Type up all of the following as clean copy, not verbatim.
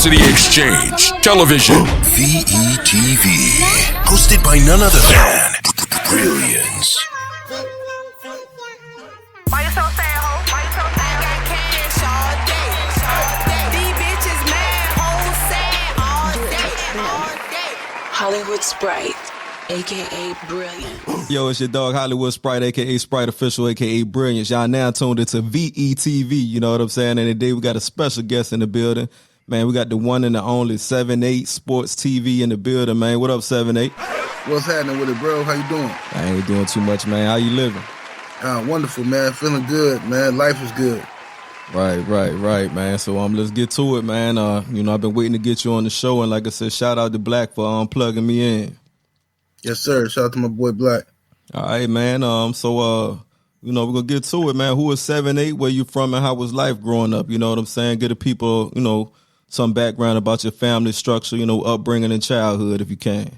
Veracity Exchange Television. VETV. Hosted by none other than Brilliance. Why you so sad, ho? Why you so sad? I got cash all day. These bitches mad, hoes sad all day. Hollywood Spryte, aka Brilliant. Yo, it's your dog Hollywood Spryte, aka Spryte Official, aka Brilliance. Y'all now tuned into VETV, you know what I'm saying? And today we got a special guest in the building. Man, we got the one and the only 7-8 Sports TV in the building, man. What up, 7-8? What's happening with it, bro? How you doing? I ain't doing too much, man. How you living? Wonderful, man. Feeling good, man. Life is good. Right, man. So let's get to it, man. I've been waiting to get you on the show, and like I said, shout out to Black for plugging me in. Yes, sir. Shout out to my boy Black. All right, man. We're gonna get to it, man. Who is 7-8? Where you from, and how was life growing up? You know what I'm saying? Get the people, some background about your family structure, upbringing and childhood, if you can.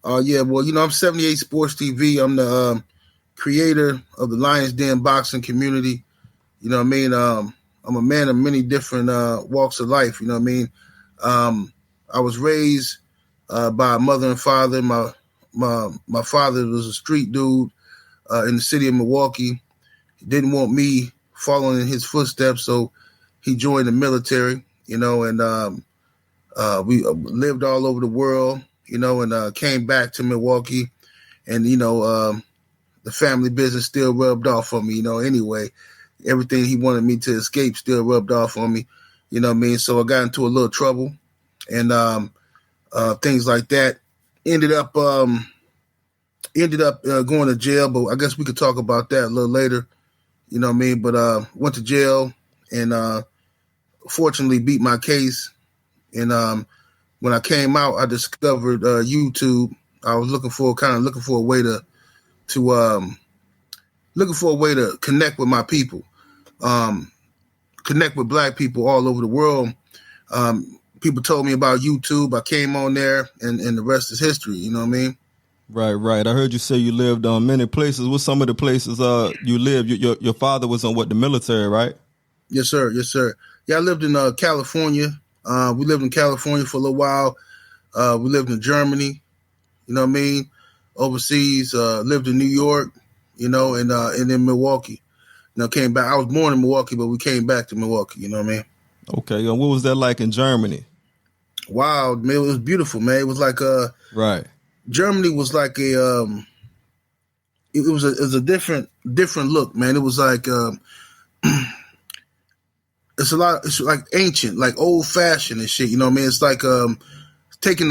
Yeah, well, I'm 78 Sports TV. I'm the creator of the Lions Den boxing community. You know what I mean? I'm a man of many different walks of life. You know what I mean? I was raised by a mother and father. My father was a street dude in the city of Milwaukee. He didn't want me following in his footsteps, so he joined the military. And we lived all over the world. And came back to Milwaukee, and the family business still rubbed off on me. Anyway, everything he wanted me to escape still rubbed off on me. You know what I mean? So I got into a little trouble, and things like that. Ended up going to jail, but I guess we could talk about that a little later. You know what I mean? But went to jail and fortunately beat my case. And when I came out, I discovered YouTube. I was looking for a way to connect with my people, connect with Black people all over the world. People told me about YouTube. I came on there, and the rest is history. You know what I mean? Right. I heard you say you lived on many places. What's some of the places you lived? Your father was on the military, right? Yes, sir. Yeah, I lived in California. We lived in California for a little while. We lived in Germany, you know what I mean? Overseas, lived in New York, and in Milwaukee. Came back. I was born in Milwaukee, but we came back to Milwaukee, you know what I mean? Okay, what was that like in Germany? Wow, man, it was beautiful, man. It was like right. Germany was like it was a different look, man. It was like it's like ancient, like old fashioned and shit. You know what I mean? It's like getting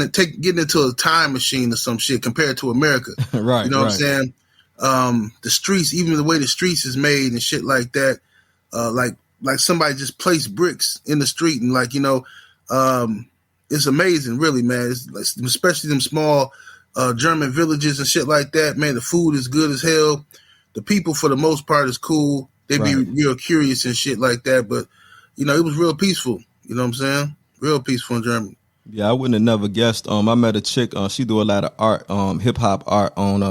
into a time machine or some shit compared to America. Right. You know what I'm saying? The streets, even the way the streets is made and shit like that. Like somebody just placed bricks in the street and it's amazing, really, man. It's like, especially them small German villages and shit like that. Man, the food is good as hell. The people, for the most part, is cool. They be real curious and shit like that, but. It was real peaceful. You know what I'm saying? Real peaceful in Germany. Yeah, I wouldn't have never guessed. I met a chick. She do a lot of art, hip hop art on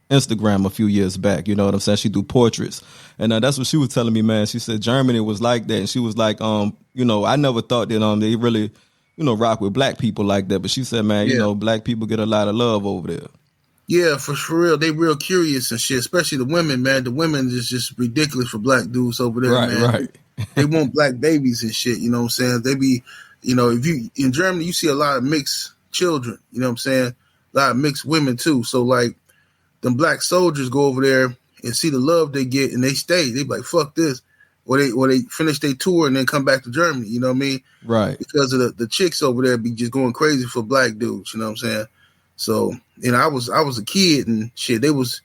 Instagram a few years back. You know what I'm saying? She do portraits, and that's what she was telling me, man. She said Germany was like that, and she was like, I never thought that they really, rock with Black people like that. But she said, man, Black people get a lot of love over there. Yeah, for real. They real curious and shit, especially the women, man. The women is just ridiculous for Black dudes over there, man. Right. They want Black babies and shit, you know what I'm saying? They be, if you in Germany, you see a lot of mixed children, you know what I'm saying? A lot of mixed women too. So like them Black soldiers go over there and see the love they get and they stay. They be like, fuck this. Or they finish their tour and then come back to Germany, you know what I mean? Right. Because of the chicks over there be just going crazy for Black dudes, you know what I'm saying? So, I was a kid and shit, they was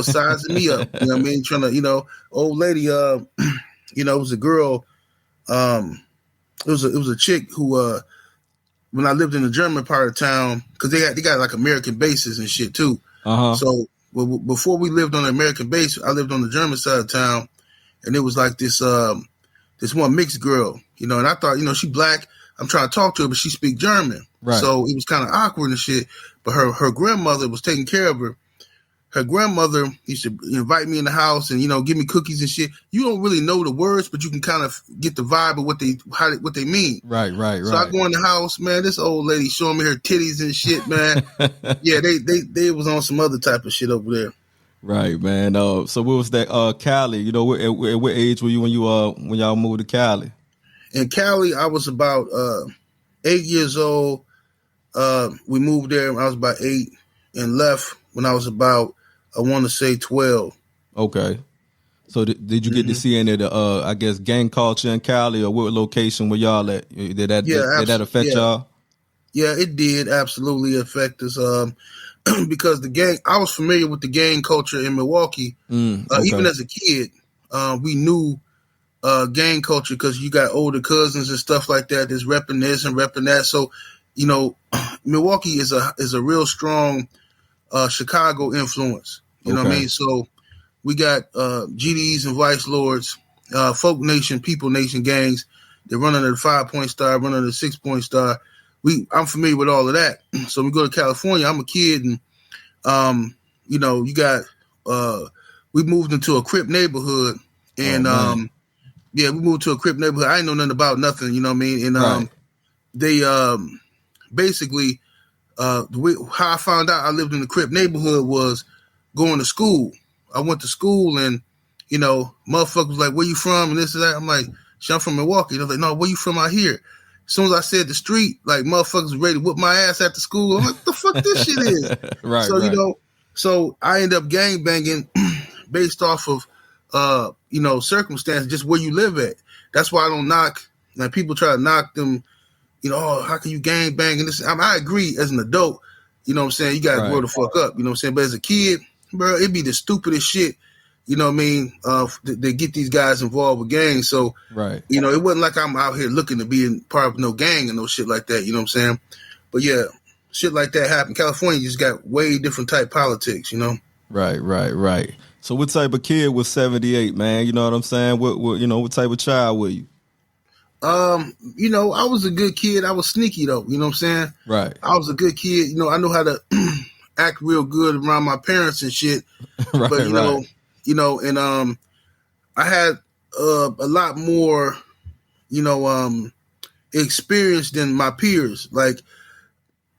sizing me up, you know what I mean? Trying to, old lady, it was a girl. It was a chick who, when I lived in the German part of town, because they got like American bases and shit too. Uh-huh. So before we lived on the American base, I lived on the German side of town, and it was like this one mixed girl, and I thought, she Black. I'm trying to talk to her, but she speak German. Right. So it was kind of awkward and shit. But her grandmother was taking care of her, her grandmother used to invite me in the house and, give me cookies and shit. You don't really know the words, but you can kind of get the vibe of what they mean. Right. So I go in the house, man, this old lady showing me her titties and shit, man. Yeah, they was on some other type of shit over there. Right, man. So what was that? Cali, what age were you when y'all moved to Cali? In Cali, I was about 8 years old. We moved there when I was about 8 and left when I was about, I want to say 12. Okay. So did you get to see any of the, I guess, gang culture in Cali, or what location were y'all at? Did that affect y'all? Yeah, it did absolutely affect us. Because I was familiar with the gang culture in Milwaukee. Okay. Even as a kid, we knew gang culture because you got older cousins and stuff like that that's repping this and repping that. So, Milwaukee is a real strong Chicago influence. You know what I mean? So we got GDs and Vice Lords, Folk Nation, People Nation gangs. They run under the 5-point star, run under the 6-point star. I'm familiar with all of that. So we go to California. I'm a kid, and you got we moved into a Crip neighborhood, and we moved to a Crip neighborhood. I didn't know nothing about nothing, you know what I mean? And they basically how I found out I lived in the Crip neighborhood was going to school. I went to school, and motherfuckers was like, "Where you from?" and this and that. I'm like, "I'm from Milwaukee." They're like, "No, where you from out here?" As soon as I said the street, like motherfuckers was ready to whip my ass after school. I'm like, what the fuck this shit is? Right. So, so I end up gang banging based off of, circumstances, just where you live at. That's why I don't knock. Like people try to knock them, how can you gang bang? And this, I agree as an adult, you know what I'm saying? You got to grow the fuck up, you know what I'm saying? But as a kid, bro, it'd be the stupidest shit. You know what I mean? They get these guys involved with gangs. So, it wasn't like I'm out here looking to be in part of no gang and no shit like that. You know what I'm saying? But yeah, shit like that happened. California just got way different type politics, Right. So what type of kid was 78, man? You know what I'm saying? What type of child were you? I was a good kid. I was sneaky though. You know what I'm saying? Right. I was a good kid. I know how to act real good around my parents and shit. But, and I had a lot more, experience than my peers. Like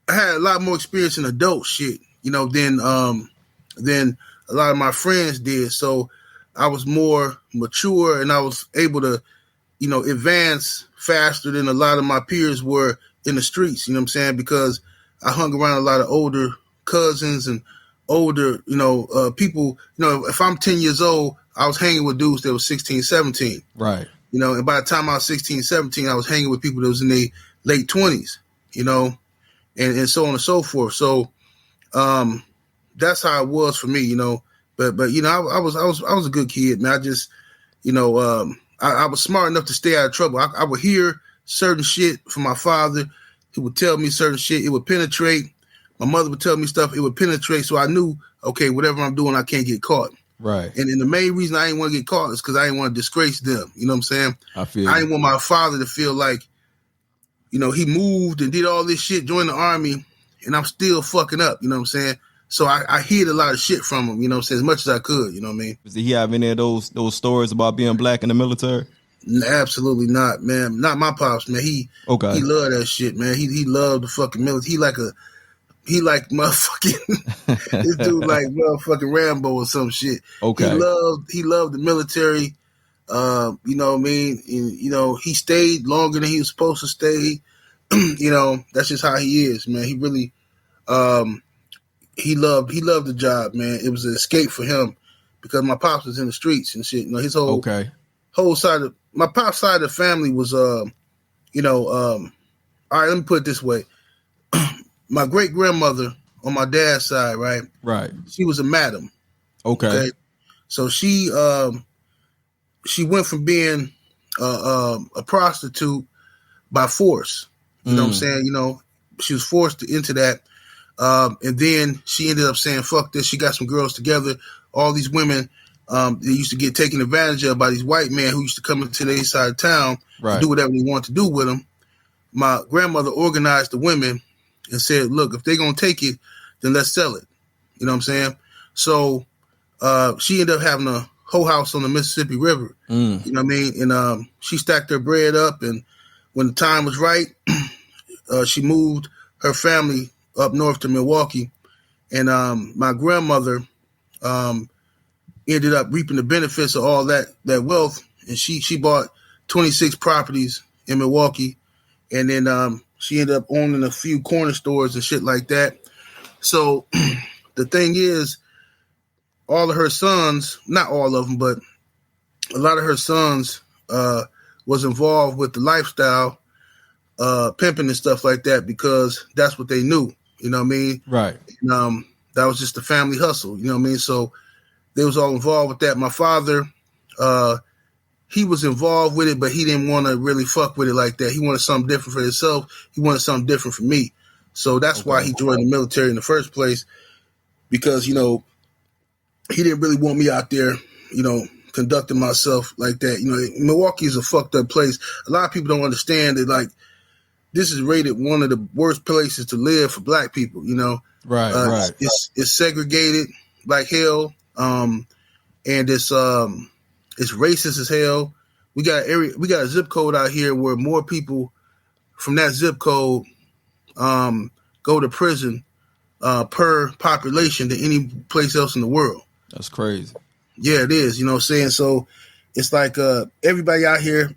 I had a lot more experience in adult shit, than a lot of my friends did. So I was more mature, and I was able to, advance faster than a lot of my peers were in the streets. You know what I'm saying? Because I hung around a lot of older cousins and older, people. If I'm 10 years old, I was hanging with dudes that was 16, 17. Right. And by the time I was 16, 17, I was hanging with people that was in their late 20s, and so on and so forth. So that's how it was for me, But I was a good kid, man. I just, I was smart enough to stay out of trouble. I would hear certain shit from my father. He would tell me certain shit. It would penetrate. My mother would tell me stuff. It would penetrate. So I knew, okay, whatever I'm doing, I can't get caught. Right. And the main reason I didn't want to get caught is because I didn't want to disgrace them. You know what I'm saying? I didn't want my father to feel like, he moved and did all this shit, joined the army, and I'm still fucking up. You know what I'm saying? So I hid a lot of shit from him, as much as I could, you know what I mean? Did he have any of those stories about being black in the military? Absolutely not, man. Not my pops, man. He loved that shit, man. He loved the fucking military. He like motherfucking this dude like motherfucking Rambo or some shit. Okay. He loved the military. You know what I mean? And, he stayed longer than he was supposed to stay. That's just how he is, man. He really he loved the job, man. It was an escape for him because my pops was in the streets and shit. His whole side of my pop's side of the family was all right, let me put it this way. My great grandmother on my dad's side, right? Right. She was a madam. Okay. So she went from being a prostitute by force. You know what I'm saying? She was forced into that. And then she ended up saying, fuck this. She got some girls together. All these women, they used to get taken advantage of by these white men who used to come into their side of town and do whatever they wanted to do with them. My grandmother organized the women and said, look, if they're going to take it, then let's sell it. You know what I'm saying? So she ended up having a whole house on the Mississippi River. You know what I mean? And she stacked her bread up, and when the time was right, she moved her family up north to Milwaukee. And my grandmother ended up reaping the benefits of all that wealth, and she bought 26 properties in Milwaukee, and then she ended up owning a few corner stores and shit like that. So the thing is, all of her sons, not all of them, but a lot of her sons was involved with the lifestyle, pimping and stuff like that, because that's what they knew. You know what I mean? Right. And, that was just the family hustle. You know what I mean? So they was all involved with that. My father, he was involved with it, but he didn't want to really fuck with it like that. He wanted something different for himself. He wanted something different for me. So that's why he joined the military in the first place, because, you know, he didn't really want me out there, you know, conducting myself like that. You know, Milwaukee is a fucked up place. A lot of people don't understand that, like, this is rated one of the worst places to live for black people, you know. Right, right. It's segregated like hell, and it's racist as hell. We got a zip code out here where more people from that zip code go to prison per population than any place else in the world. That's crazy. Yeah, it is. You know what I'm saying? So it's like everybody out here,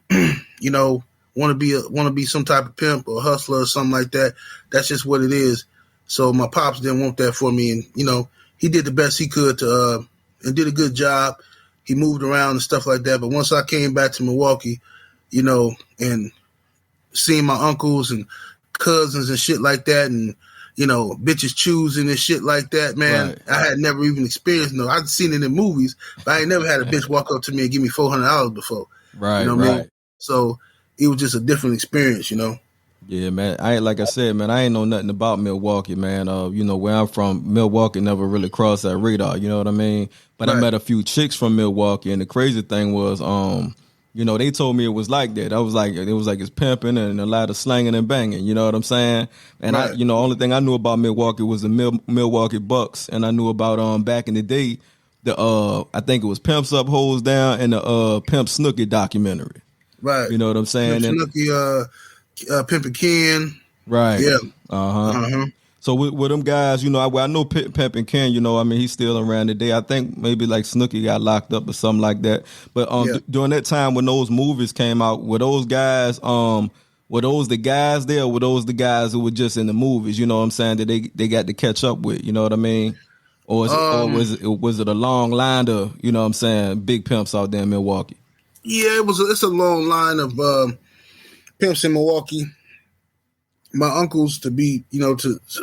you know, want to be some type of pimp or hustler or something like that. That's just what it is. So my pops didn't want that for me, and you know, he did the best he could to and did a good job. He moved around and stuff like that. But once I came back to Milwaukee, you know, and seeing my uncles and cousins and shit like that, and you know, bitches choosing and shit like that, man, right. I had never even experienced. No, I'd seen it in movies, but I ain't never had a bitch walk up to me and give me $400 before. Right, you know what I mean? So it was just a different experience, you know. Yeah, man. Like I said, man, I ain't know nothing about Milwaukee, man. You know, where I'm from, Milwaukee never really crossed that radar. You know what I mean? But right. I met a few chicks from Milwaukee, and the crazy thing was, you know, they told me it was like that. It was like it's pimping and a lot of slanging and banging. You know what I'm saying? And right. You know, only thing I knew about Milwaukee was the Milwaukee Bucks, and I knew about back in the day, I think it was Pimps Up, Hoes Down, and the Pimp Snooki documentary. Right. You know what I'm saying? Pimp Snooki, Pimpin' Ken. Right. Yeah. Uh-huh. So with them guys, you know, I know Pimpin' Ken, you know, I mean, he's still around today. I think maybe like Snooki got locked up or something like that. But during that time when those movies came out, were those guys, were those the guys there, or were those the guys who were just in the movies, you know what I'm saying, that they got to catch up with, you know what I mean? Or was it a long line of, you know what I'm saying, big pimps out there in Milwaukee? Yeah, it's a long line of pimps in Milwaukee. My uncles to be, you know,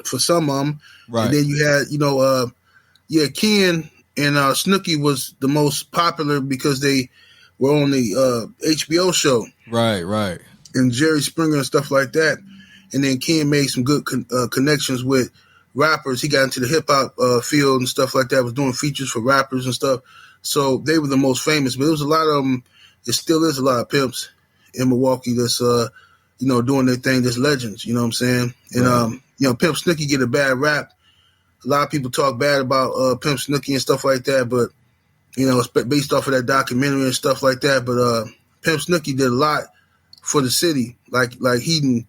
for some of them. Right. And then you had, you know, Ken and Snooki was the most popular because they were on the HBO show. Right, right. And Jerry Springer and stuff like that. And then Ken made some good connections with rappers. He got into the hip-hop field and stuff like that, was doing features for rappers and stuff. So they were the most famous. But there was a lot of them. It still is a lot of pimps in Milwaukee that's, you know, doing their thing, that's legends, you know what I'm saying? And, right. You know, Pimp Snooki get a bad rap. A lot of people talk bad about Pimp Snooki and stuff like that, but, you know, it's based off of that documentary and stuff like that. But Pimp Snooki did a lot for the city. Like he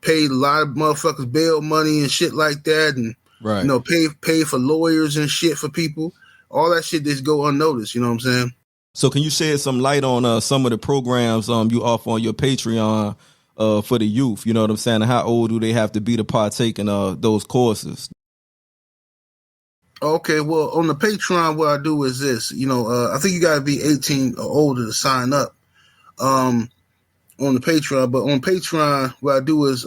paid a lot of motherfuckers bail money and shit like that, and, right. You know, pay for lawyers and shit for people. All that shit just go unnoticed, you know what I'm saying? So can you shed some light on some of the programs you offer on your Patreon for the youth? You know what I'm saying? How old do they have to be to partake in those courses? Okay, well, on the Patreon, what I do is this. You know, I think you got to be 18 or older to sign up on the Patreon. But on Patreon, what I do is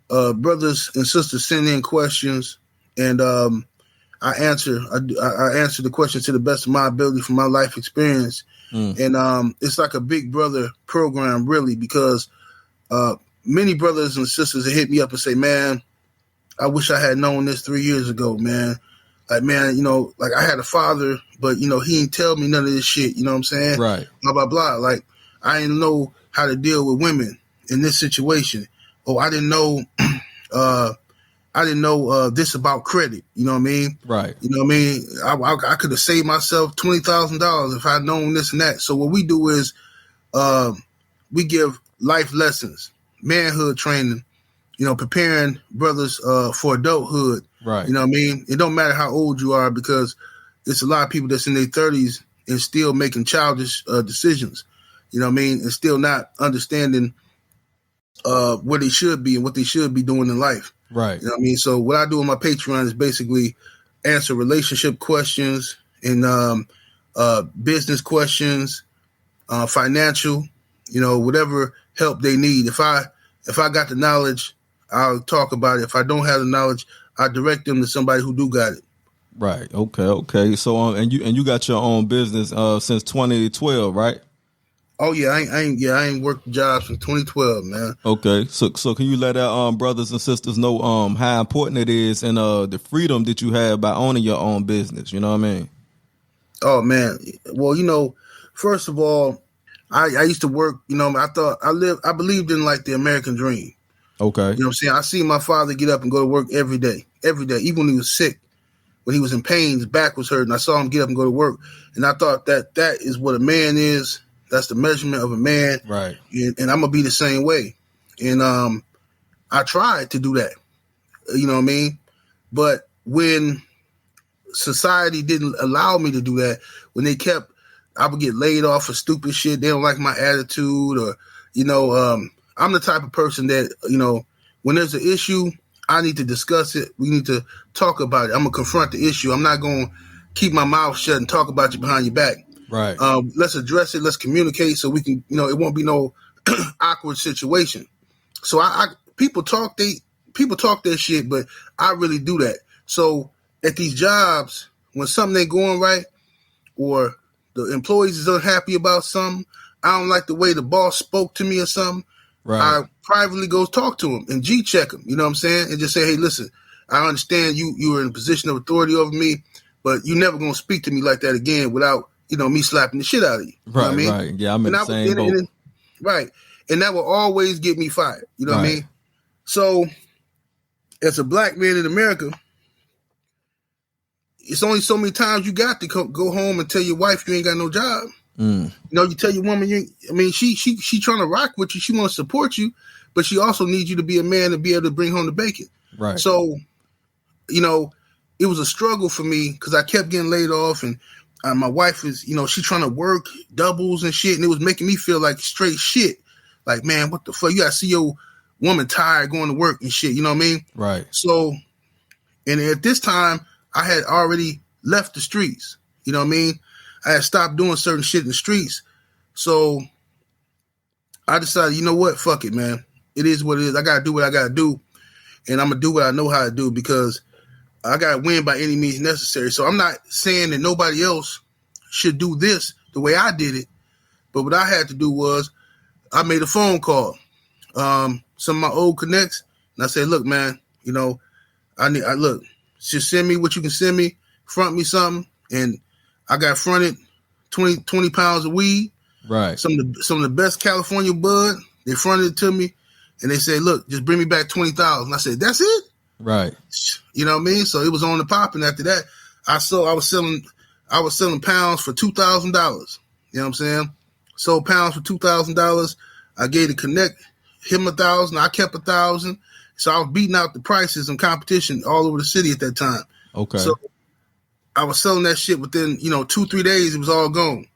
brothers and sisters send in questions, and I answer the questions to the best of my ability from my life experience. And it's like a big brother program, really, because many brothers and sisters have hit me up and say, man, I wish I had known this 3 years ago, man. Like, man, you know, like I had a father, but, you know, he didn't tell me none of this shit, you know what I'm saying? Right. Blah, blah, blah. Like, I didn't know how to deal with women in this situation. Oh, I didn't know I didn't know this about credit. You know what I mean? Right. You know what I mean? I could have saved myself $20,000 if I'd known this and that. So what we do is we give life lessons, manhood training, preparing brothers for adulthood. Right. You know what I mean? It don't matter how old you are, because it's a lot of people that's in their 30s and still making childish decisions. You know what I mean? And still not understanding where they should be and what they should be doing in life. Right. You know what I mean? So what I do on my Patreon is basically answer relationship questions and business questions, financial, whatever help they need. If I got the knowledge, I'll talk about it. If I don't have the knowledge, I direct them to somebody who do got it. Right. Okay. So and you got your own business since 2012, right? Oh yeah, I ain't worked jobs since 2012, man. Okay. So can you let our brothers and sisters know how important it is and the freedom that you have by owning your own business? You know what I mean? Oh man. Well, first of all, I used to work. I believed in like the American dream. Okay. You know what I'm saying? I seen my father get up and go to work every day, even when he was sick, when he was in pain, his back was hurting. I saw him get up and go to work, and I thought that is what a man is. That's the measurement of a man. Right. And I'm gonna be the same way. And I tried to do that. You know what I mean? But when society didn't allow me to do that, when I would get laid off for stupid shit. They don't like my attitude, or I'm the type of person that, when there's an issue, I need to discuss it. We need to talk about it. I'm going to confront the issue. I'm not going to keep my mouth shut and talk about you behind your back. Right. Let's address it. Let's communicate so we can, it won't be no awkward situation. So people talk their shit, but I really do that. So at these jobs, when something ain't going right, or the employees is unhappy about something, I don't like the way the boss spoke to me or something, right, I privately go talk to him and G-check him, you know what I'm saying? And just say, hey, listen, I understand you are in a position of authority over me, but you're never going to speak to me like that again without, me slapping the shit out of you. Right, you know what I mean? right. Yeah, I'm in the same boat. Right. And that will always get me fired. You know what I mean? So as a black man in America, it's only so many times you got to go home and tell your wife you ain't got no job. You tell your woman, she trying to rock with you. She wants to support you, but she also needs you to be a man to be able to bring home the bacon. Right. So, it was a struggle for me because I kept getting laid off, and my wife is, she trying to work doubles and shit, and it was making me feel like straight shit. Like, man, what the fuck? You got to see your woman tired going to work and shit. You know what I mean? Right. So, and at this time, I had already left the streets. You know what I mean? I had stopped doing certain shit in the streets. So I decided, you know what? Fuck it, man. It is what it is. I got to do what I got to do. And I'm going to do what I know how to do, because I got to win by any means necessary. So I'm not saying that nobody else should do this the way I did it. But what I had to do was I made a phone call. Some of my old connects. And I said, look, man, look, just send me what you can send me, front me something. And I got fronted 20 pounds of weed. Right. Some of the best California bud. They fronted it to me, and they said, look, just bring me back 20,000. I said, that's it? Right. You know what I mean? So it was on the pop, and after that, I was selling pounds for $2,000. You know what I'm saying? Sold pounds for $2,000. I gave the connect him 1,000. I kept 1,000. So I was beating out the prices and competition all over the city at that time. Okay. So I was selling that shit within, 2-3 days. It was all gone.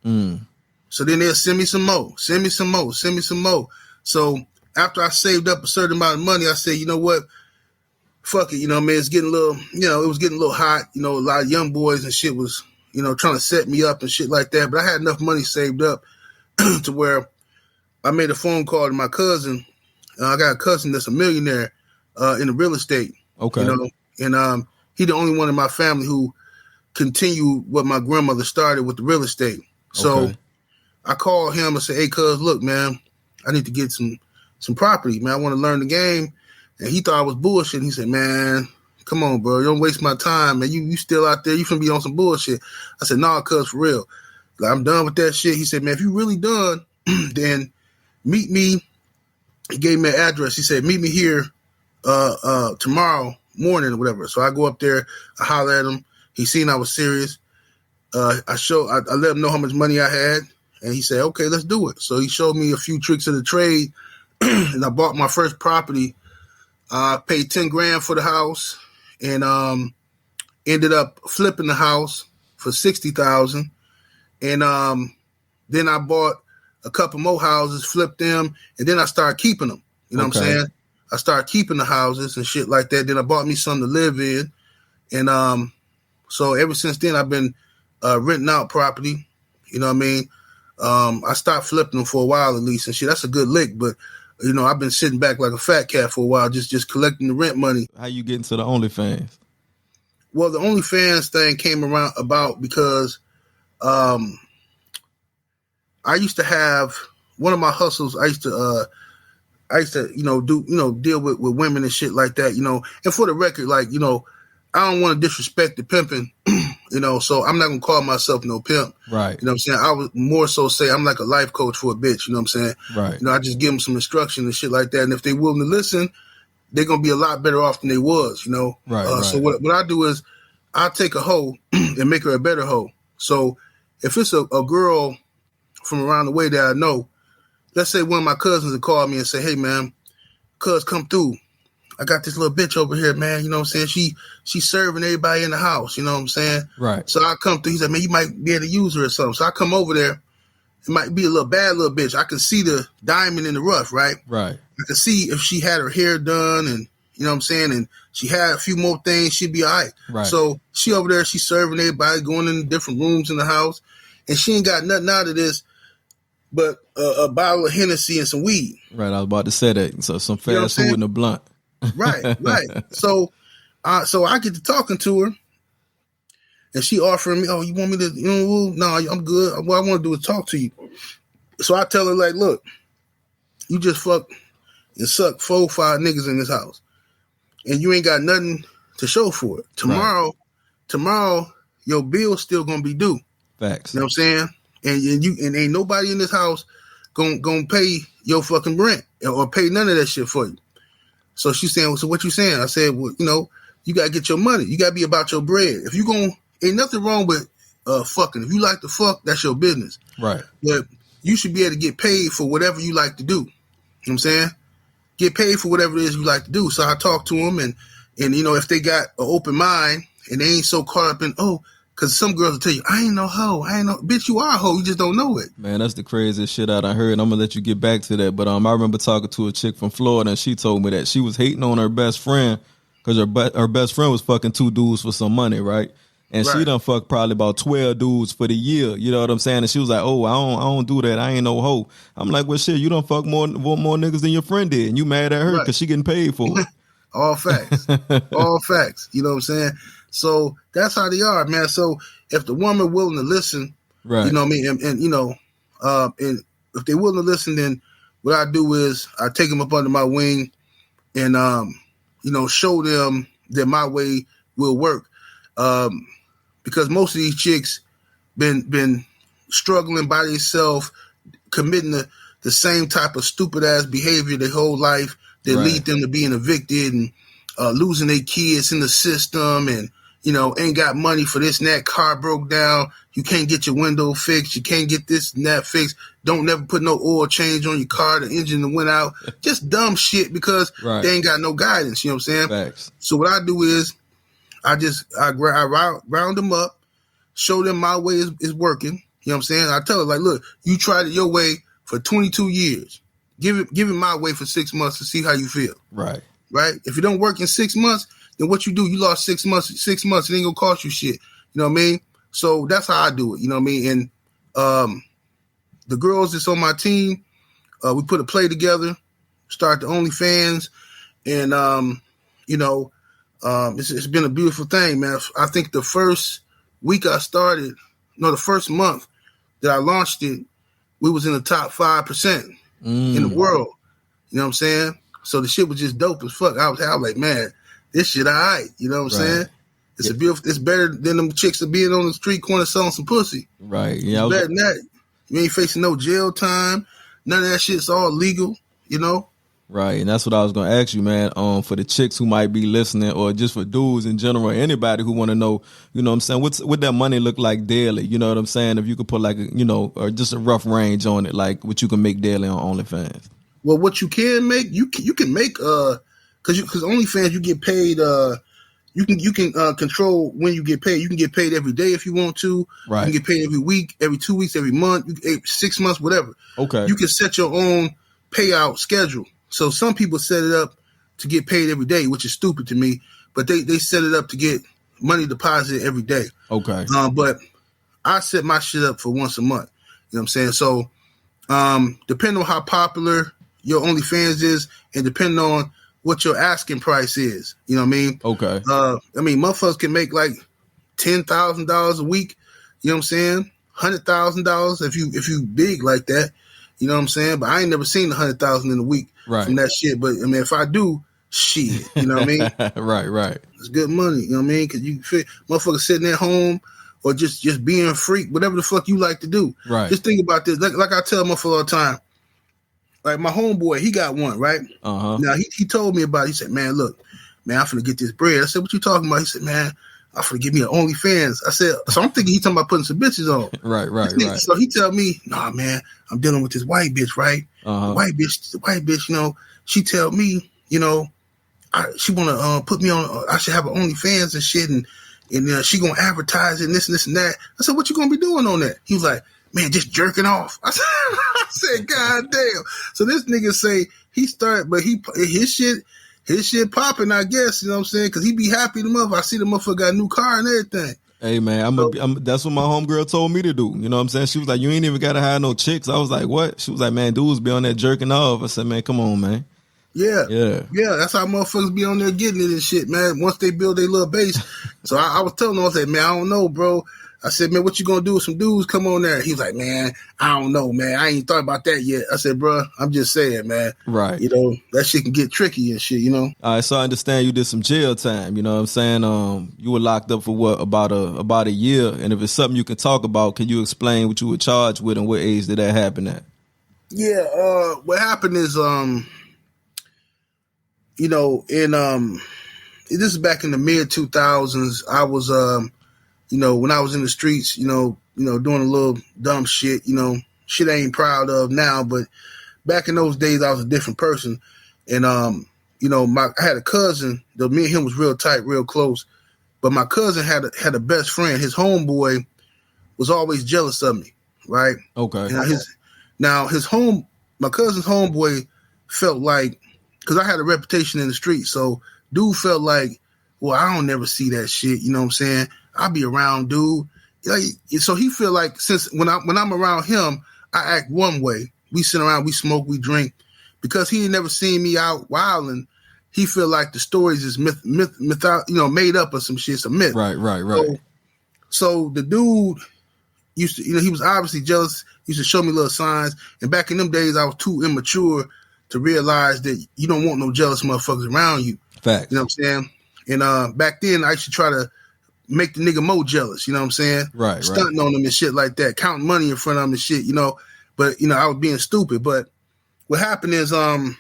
So then they'll send me some more. So after I saved up a certain amount of money, I said, you know what? Fuck it. Man, it's getting a little, it was getting a little hot. A lot of young boys and shit was, trying to set me up and shit like that. But I had enough money saved up to where I made a phone call to my cousin. I got a cousin that's a millionaire in the real estate. Okay. And he the only one in my family who continued what my grandmother started with the real estate. So okay. I called him and said, hey, cuz, look, man, I need to get some property, man. I want to learn the game. And he thought I was bullshit. He said, man, come on, bro. Don't waste my time, man. You still out there. You finna be on some bullshit. I said, nah, cuz, for real. Like, I'm done with that shit. He said, man, if you really done, then meet me. He gave me an address. He said, meet me here tomorrow morning or whatever. So I go up there, I holler at him. He seen I was serious. I let him know how much money I had, and he said, okay, let's do it. So he showed me a few tricks of the trade, and I bought my first property. I paid 10 grand for the house, and ended up flipping the house for 60,000. And then I bought a couple more houses, flipped them, and then I started keeping them. You know what I'm saying? I started keeping the houses and shit like that. Then I bought me something to live in. And so ever since then, I've been renting out property. You know what I mean? I stopped flipping them for a while at least and shit. That's a good lick, but you know, I've been sitting back like a fat cat for a while, just collecting the rent money. How you get into the OnlyFans? Well, the OnlyFans thing came about because I used to have one of my hustles. I used to deal with women and shit like that, you know. And for the record, like, you know, I don't want to disrespect the pimping, you know, so I'm not going to call myself no pimp. Right. You know what I'm saying? I would more so say I'm like a life coach for a bitch, you know what I'm saying? Right. You know, I just give them some instruction and shit like that. And if they willing to listen, they're going to be a lot better off than they was, you know? Right. So what I do is I take a hoe and make her a better hoe. So if it's a girl from around the way that I know, let's say one of my cousins would call me and say, hey, man, cuz, come through. I got this little bitch over here, man. You know what I'm saying? She's serving everybody in the house. You know what I'm saying? Right. So I come through. He said, man, you might be able to use her or something. So I come over there. It might be a little bad little bitch. I can see the diamond in the rough, right? Right. I can see if she had her hair done and, you know what I'm saying? And she had a few more things, she'd be all right. Right. So she over there, she's serving everybody, going in different rooms in the house. And she ain't got nothing out of this but a bottle of Hennessy and some weed. Right. I was about to say that. So some fast food and a blunt. Right. So I get to talking to her, and she offering me, oh, you want me to, you know, no, I'm good. What I want to do is talk to you. So I tell her, like, look, you just fuck and suck 4 or 5 niggas in this house, and you ain't got nothing to show for it. Tomorrow, your bill's still gonna be due. Facts. You know what I'm saying? And ain't nobody in this house gonna pay your fucking rent or pay none of that shit for you. So she's saying, well, so what you saying? I said, well, you know, you got to get your money. You got to be about your bread. If you ain't nothing wrong with fucking. If you like to fuck, that's your business. Right. But you should be able to get paid for whatever you like to do. You know what I'm saying? Get paid for whatever it is you like to do. So I talk to them and you know, if they got an open mind and they ain't so caught up in, because some girls will tell you, I ain't no hoe. I ain't no, bitch, you are a hoe. You just don't know it. Man, that's the craziest shit I done heard. And I'm going to let you get back to that. But I remember talking to a chick from Florida, and she told me that she was hating on her best friend because her best friend was fucking 2 dudes for some money, right? And she done fucked probably about 12 dudes for the year. You know what I'm saying? And she was like, oh, I don't do that. I ain't no hoe. I'm like, well, shit, you done fuck more niggas than your friend did. And you mad at her because she getting paid for it. All facts. All facts. You know what I'm saying? So that's how they are, man. So if the woman willing to listen, right, you know what I mean? And you know, and if they willing to listen, then what I do is I take them up under my wing and, you know, show them that my way will work. Because most of these chicks been struggling by themselves, committing the same type of stupid ass behavior their whole life that lead them to being evicted and losing their kids in the system, and you know, ain't got money for this and that. Car broke down. You can't get your window fixed. You can't get this and that fixed. Don't never put no oil change on your car. The engine went out. Just dumb shit because they ain't got no guidance. You know what I'm saying? Facts. So what I do is I round them up, show them my way is working. You know what I'm saying? I tell her, like, look, you tried it your way for 22 years. Give it my way for 6 months to see how you feel. Right. If it don't work in 6 months, then what you do, you lost 6 months. 6 months, it ain't gonna cost you shit. You know what I mean? So that's how I do it. You know what I mean? And the girls that's on my team, we put a play together, start the OnlyFans, and you know, it's been a beautiful thing, man. I think the first week the first month that I launched it, we was in the top 5% in the world. You know what I'm saying? So the shit was just dope as fuck. I was like, man, this shit all right. You know what I'm saying? It's a beautiful. It's better than them chicks that being on the street corner selling some pussy. Right. Yeah. It's better than that. You ain't facing no jail time. None of that shit's all legal. You know. Right, and that's what I was gonna ask you, man. For the chicks who might be listening, or just for dudes in general, anybody who want to know, you know what I'm saying, what that money look like daily? You know what I'm saying? If you could put like or just a rough range on it, like what you can make daily on OnlyFans. Well, what you can make, you can make because OnlyFans you get paid. You can control when you get paid. You can get paid every day if you want to. Right. You can get paid every week, every 2 weeks, every month, 6 months, whatever. Okay. You can set your own payout schedule. So some people set it up to get paid every day, which is stupid to me. But they set it up to get money deposited every day. Okay. But I set my shit up for once a month. You know what I'm saying? So depending on how popular your OnlyFans is, and depending on what your asking price is, you know what I mean? Okay. Motherfuckers can make like $10,000 a week. You know what I'm saying? $100,000 if you big like that. You know what I'm saying? But I ain't never seen $100,000 in a week from that shit. But I mean, if I do, shit, you know what I mean? Right. It's good money. You know what I mean? Because you motherfuckers sitting at home or just being a freak, whatever the fuck you like to do. Right. Just think about this. Like I tell motherfuckers all the time. Like my homeboy, he got one, right? Uh-huh. Now he told me about it. He said, man, look, man, I'm finna get this bread. I said, what you talking about? He said, man, I'm finna give me an OnlyFans. I said, so I'm thinking he talking about putting some bitches on. Right. So he tell me, nah, man, I'm dealing with this white bitch, right? Uh-huh. The white bitch, you know, she tell me, you know, she wanna put me on. I should have an OnlyFans and shit, and she gonna advertise it and this and that. I said, what you gonna be doing on that? He was like, man, just jerking off. I said, God damn. So this nigga say he started, but his shit popping, I guess, you know what I'm saying? Because he be happy the motherfucker. I see the motherfucker got a new car and everything. Hey, man, that's what my homegirl told me to do. You know what I'm saying? She was like, you ain't even got to have no chicks. I was like, what? She was like, man, dudes be on that jerking off. I said, man, come on, man. Yeah. That's how motherfuckers be on there getting it and shit, man. Once they build their little base. So I was telling him, I said, man, I don't know, bro. I said, man, what you gonna do with some dudes come on there? He was like, man, I don't know, man. I ain't thought about that yet. I said, bro, I'm just saying, man. Right. You know, that shit can get tricky and shit, you know? All right, so I understand you did some jail time, you know what I'm saying? You were locked up for what, about a year? And if it's something you can talk about, can you explain what you were charged with and what age did that happen at? Yeah, what happened is, you know, this is back in the mid 2000s. I was, you know, when I was in the streets, you know, doing a little dumb shit, you know, shit I ain't proud of now, but back in those days I was a different person. And, you know, I had a cousin, though me and him was real tight, real close, but my cousin had a best friend. His homeboy was always jealous of me, right? Okay. And my cousin's homeboy felt like, because I had a reputation in the street, so dude felt like, well, I don't never see that shit, you know what I'm saying? I'll be around dude. Like, so he feel like since when I'm around him, I act one way. We sit around, we smoke, we drink. Because he ain't never seen me out wilding, he feel like the stories is myth, you know, made up or some shit. It's a myth. Right. So the dude used to, you know, he was obviously jealous. He used to show me little signs. And back in them days, I was too immature to realize that you don't want no jealous motherfuckers around you. Facts. You know what I'm saying? And back then, I used to try to make the nigga more jealous, you know what I'm saying? Right. Stunting on him and shit like that, counting money in front of him and shit, you know. But, you know, I was being stupid. But what happened is the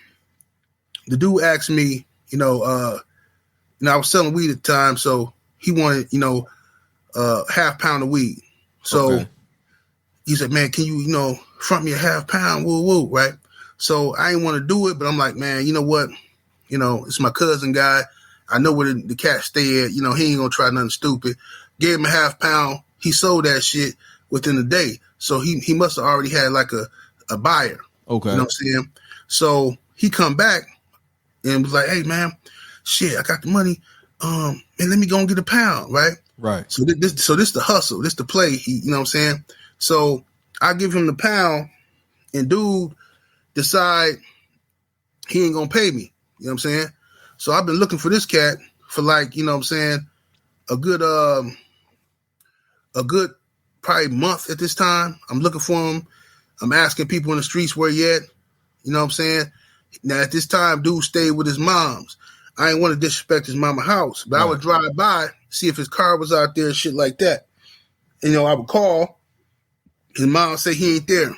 dude asked me, you know, I was selling weed at the time, so he wanted, you know, half pound of weed. So he said, man, can you, you know, front me a half pound, woo, right? So I didn't want to do it, but I'm like, man, you know what? You know, it's my cousin guy. I know where the cat stay at. You know, he ain't gonna try nothing stupid. Gave him a half pound. He sold that shit within a day. So he must have already had like a buyer. Okay. You know what I'm saying? So he come back and was like, hey man, shit, I got the money. And let me go and get a pound, right? Right. So this the hustle. This the play. You know what I'm saying? So I give him the pound and dude decide he ain't gonna pay me. You know what I'm saying? So I've been looking for this cat for like, you know what I'm saying, a good probably month at this time. I'm looking for him. I'm asking people in the streets where he at. You know what I'm saying? Now at this time, dude stayed with his mom's. I ain't want to disrespect his mama house, but I would drive by, see if his car was out there and shit like that. And, you know, I would call. His mom say he ain't there.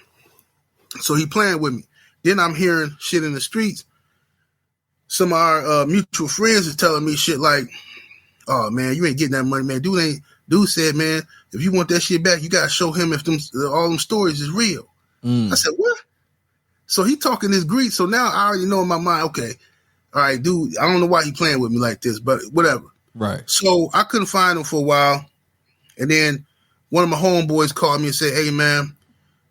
So he playing with me. Then I'm hearing shit in the streets. some of our mutual friends is telling me shit like, "Oh man, you ain't getting that money, man. Dude said, man, if you want that shit back, you gotta show him if all them stories is real." I said, "What?" So he talking this greed. So now I already know in my mind, okay, all right, dude, I don't know why he playing with me like this, but whatever. Right. So I couldn't find him for a while. And then one of my homeboys called me and said, "Hey man,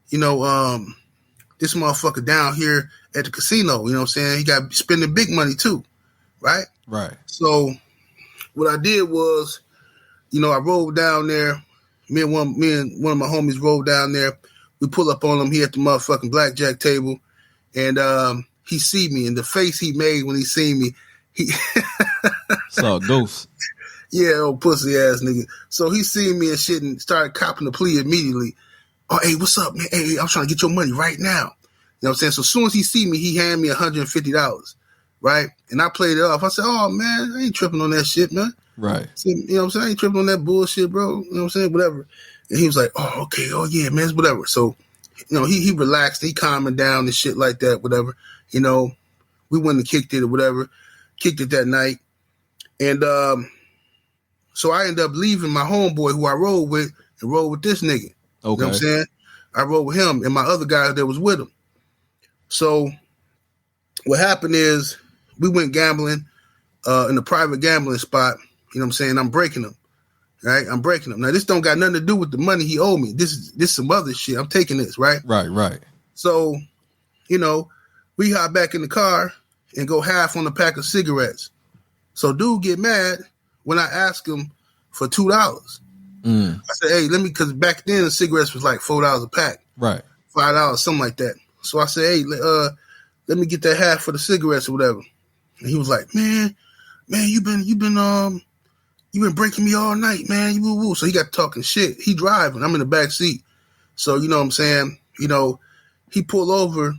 you know, this motherfucker down here at the casino, you know what I'm saying? He got spending big money too." Right? Right. So what I did was, you know, I rolled down there. Me and one of my homies rolled down there. We pull up on him. He at the motherfucking blackjack table. And he see me, and the face he made when he seen me, he saw a ghost. Yeah, old pussy ass nigga. So he seen me and shit and started copping the plea immediately. "Oh, hey, what's up, man? Hey, I'm trying to get your money right now." You know what I'm saying? So as soon as he see me, he handed me $150, right? And I played it off. I said, "Oh, man, I ain't tripping on that shit, man." Right. So, you know what I'm saying? I ain't tripping on that bullshit, bro. You know what I'm saying? Whatever. And he was like, "Oh, okay. Oh, yeah, man, it's whatever." So, you know, he relaxed. He calming down and shit like that, whatever. You know, we went and kicked it or whatever. Kicked it that night. And so I ended up leaving my homeboy who I rode with and rode with this nigga. Okay. You know what I'm saying? I rode with him and my other guy that was with him. So what happened is we went gambling in a private gambling spot. You know what I'm saying? I'm breaking him. Right? I'm breaking him. Now, this don't got nothing to do with the money he owed me. This is some other shit. I'm taking this, right? Right. So, you know, we hop back in the car and go half on a pack of cigarettes. So dude get mad when I ask him for $2. I said, "Hey, let me," because back then the cigarettes was like $4 a pack. Right. $5, something like that. So I said, "Hey, let me get that half for the cigarettes or whatever." And he was like, man, you been breaking me all night, man. You woo-woo. So he got talking shit. He driving. I'm in the back seat. So, you know what I'm saying? You know, he pulled over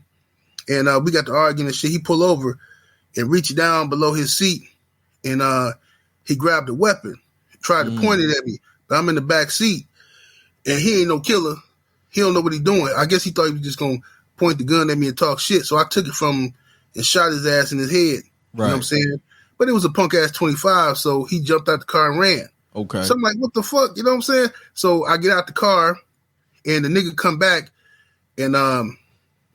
and we got to arguing and shit. He pulled over and reached down below his seat and he grabbed a weapon, tried to point it at me. But I'm in the back seat and he ain't no killer. He don't know what he's doing. I guess he thought he was just going to point the gun at me and talk shit. So I took it from him and shot his ass in his head. Right. You know what I'm saying? But it was a punk ass 25, so he jumped out the car and ran. Okay. So I'm like, what the fuck? You know what I'm saying? So I get out the car and the nigga come back and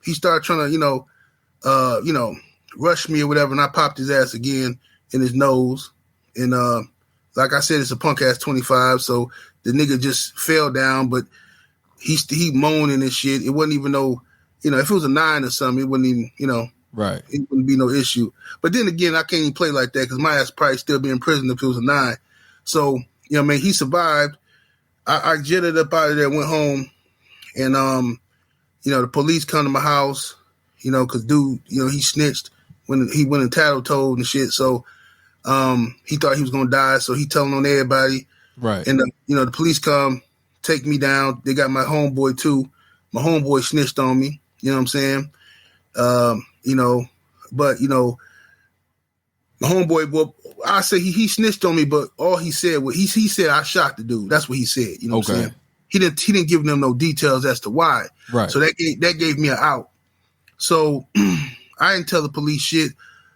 he started trying to, rush me or whatever, and I popped his ass again in his nose. And like I said, it's a punk ass 25, so the nigga just fell down, but he moaning and shit. It wasn't even no, if it was a 9 or something, it wouldn't even, right. It wouldn't be no issue. But then again, I can't even play like that because my ass probably still be in prison if it was a 9. So, he survived. I jetted up out of there, went home, and the police come to my house, because dude, he snitched when he went and tattletoed and shit. So he thought he was gonna die, so he telling on everybody. Right. And the police come, take me down. They got my homeboy too. My homeboy snitched on me. You know what I'm saying? But my homeboy, well, I say he snitched on me, but all he said was he said I shot the dude. That's what he said. You know what I'm saying? He didn't give them no details as to why. Right. So that gave me an out. So I didn't tell the police shit.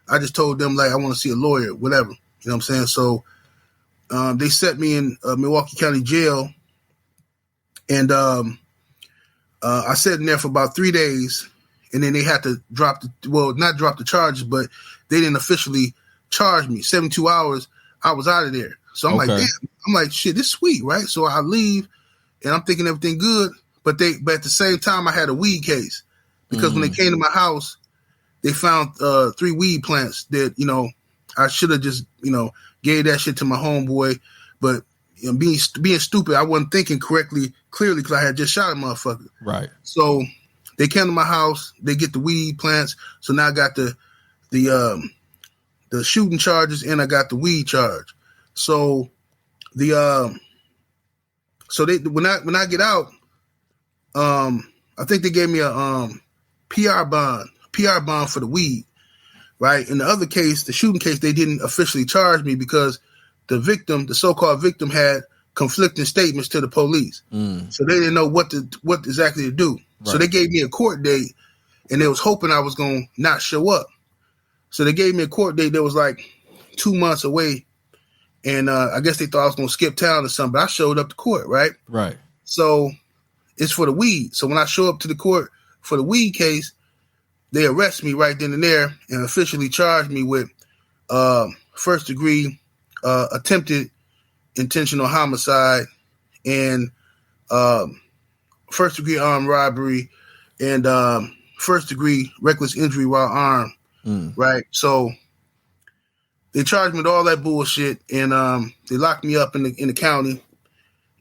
I just told them like I want to see a lawyer, whatever. You know what I'm saying? So they set me in Milwaukee County Jail, and I sat in there for about 3 days, and then they had to not drop the charges, but they didn't officially charge me. 72 hours, I was out of there. So I'm like, damn. I'm like, shit, this is sweet, right? So I leave, and I'm thinking everything good, but at the same time, I had a weed case because when they came to my house, they found 3 weed plants that I should have just gave that shit to my homeboy, but being stupid, I wasn't thinking clearly because I had just shot a motherfucker. Right. So they came to my house, they get the weed plants, so now I got the shooting charges and I got the weed charge. So when I get out, I think they gave me a PR bond for the weed, right? In the other case, the shooting case, they didn't officially charge me because the so-called victim had conflicting statements to the police. So they didn't know what exactly to do. Right. So they gave me a court date and they was hoping I was going to not show up. So they gave me a court date that was like 2 months away. And I guess they thought I was going to skip town or something, but I showed up to court, right? Right. So it's for the weed. So when I show up to the court for the weed case, they arrest me right then and there and officially charge me with first degree attempted intentional homicide and first degree armed robbery and first degree reckless injury while armed. Right. So they charged me with all that bullshit and they locked me up in the county.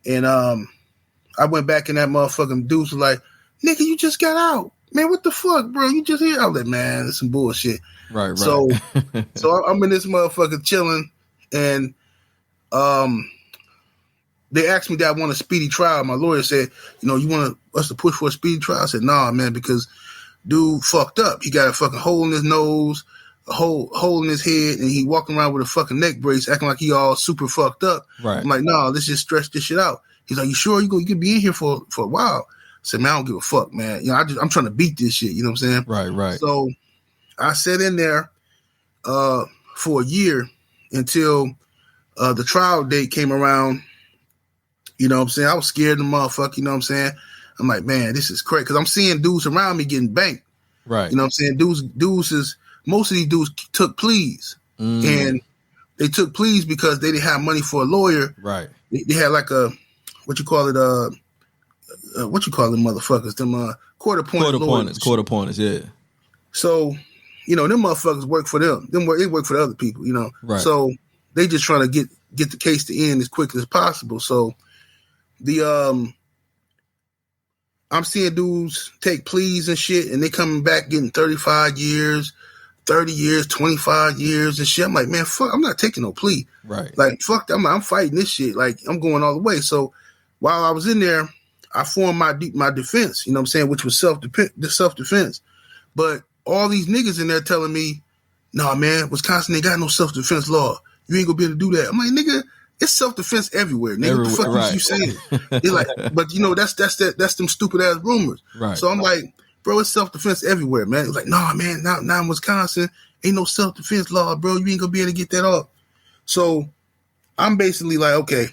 And I went back in that motherfucking dudes was like, nigga, you just got out. Man, what the fuck, bro? You just here? I was like, man, that's some bullshit. Right. So I'm in this motherfucker chilling and they asked me that I want a speedy trial. My lawyer said, you want us to push for a speedy trial? I said, nah, man, because dude fucked up. He got a fucking hole in his nose, a hole in his head, and he walking around with a fucking neck brace, acting like he all super fucked up. Right. I'm like, nah, let's just stretch this shit out. He's like, you sure you could be in here for a while? I said, man, I don't give a fuck, man. I'm trying to beat this shit. You know what I'm saying? Right. So I sat in there for a year until the trial date came around. You know what I'm saying? I was scared of the motherfucker. You know what I'm saying? I'm like, man, this is crazy. Because I'm seeing dudes around me getting banked. Right. You know what I'm saying? Most of these dudes took pleas. And they took pleas because they didn't have money for a lawyer. Right. They had like what you call it, motherfuckers? Them court appointments, yeah. So, them motherfuckers work for them. They work for the other people, Right. So they just trying to get the case to end as quickly as possible. So I'm seeing dudes take pleas and shit, and they coming back getting 35 years, 30 years, 25 years and shit. I'm like, man, fuck, I'm not taking no plea. Right. Like, fuck that. I'm fighting this shit. Like, I'm going all the way. So while I was in there, I formed my defense, you know what I'm saying, which was self-defense. But all these niggas in there telling me, nah, man, Wisconsin ain't got no self-defense law. You ain't gonna be able to do that. I'm like, nigga, it's self-defense everywhere, nigga. What the fuck is you saying? They're like, but that's them stupid ass rumors. Right. So I'm like, bro, it's self-defense everywhere, man. It's like, nah, man, not in Wisconsin. Ain't no self-defense law, bro. You ain't gonna be able to get that off. So I'm basically like, okay,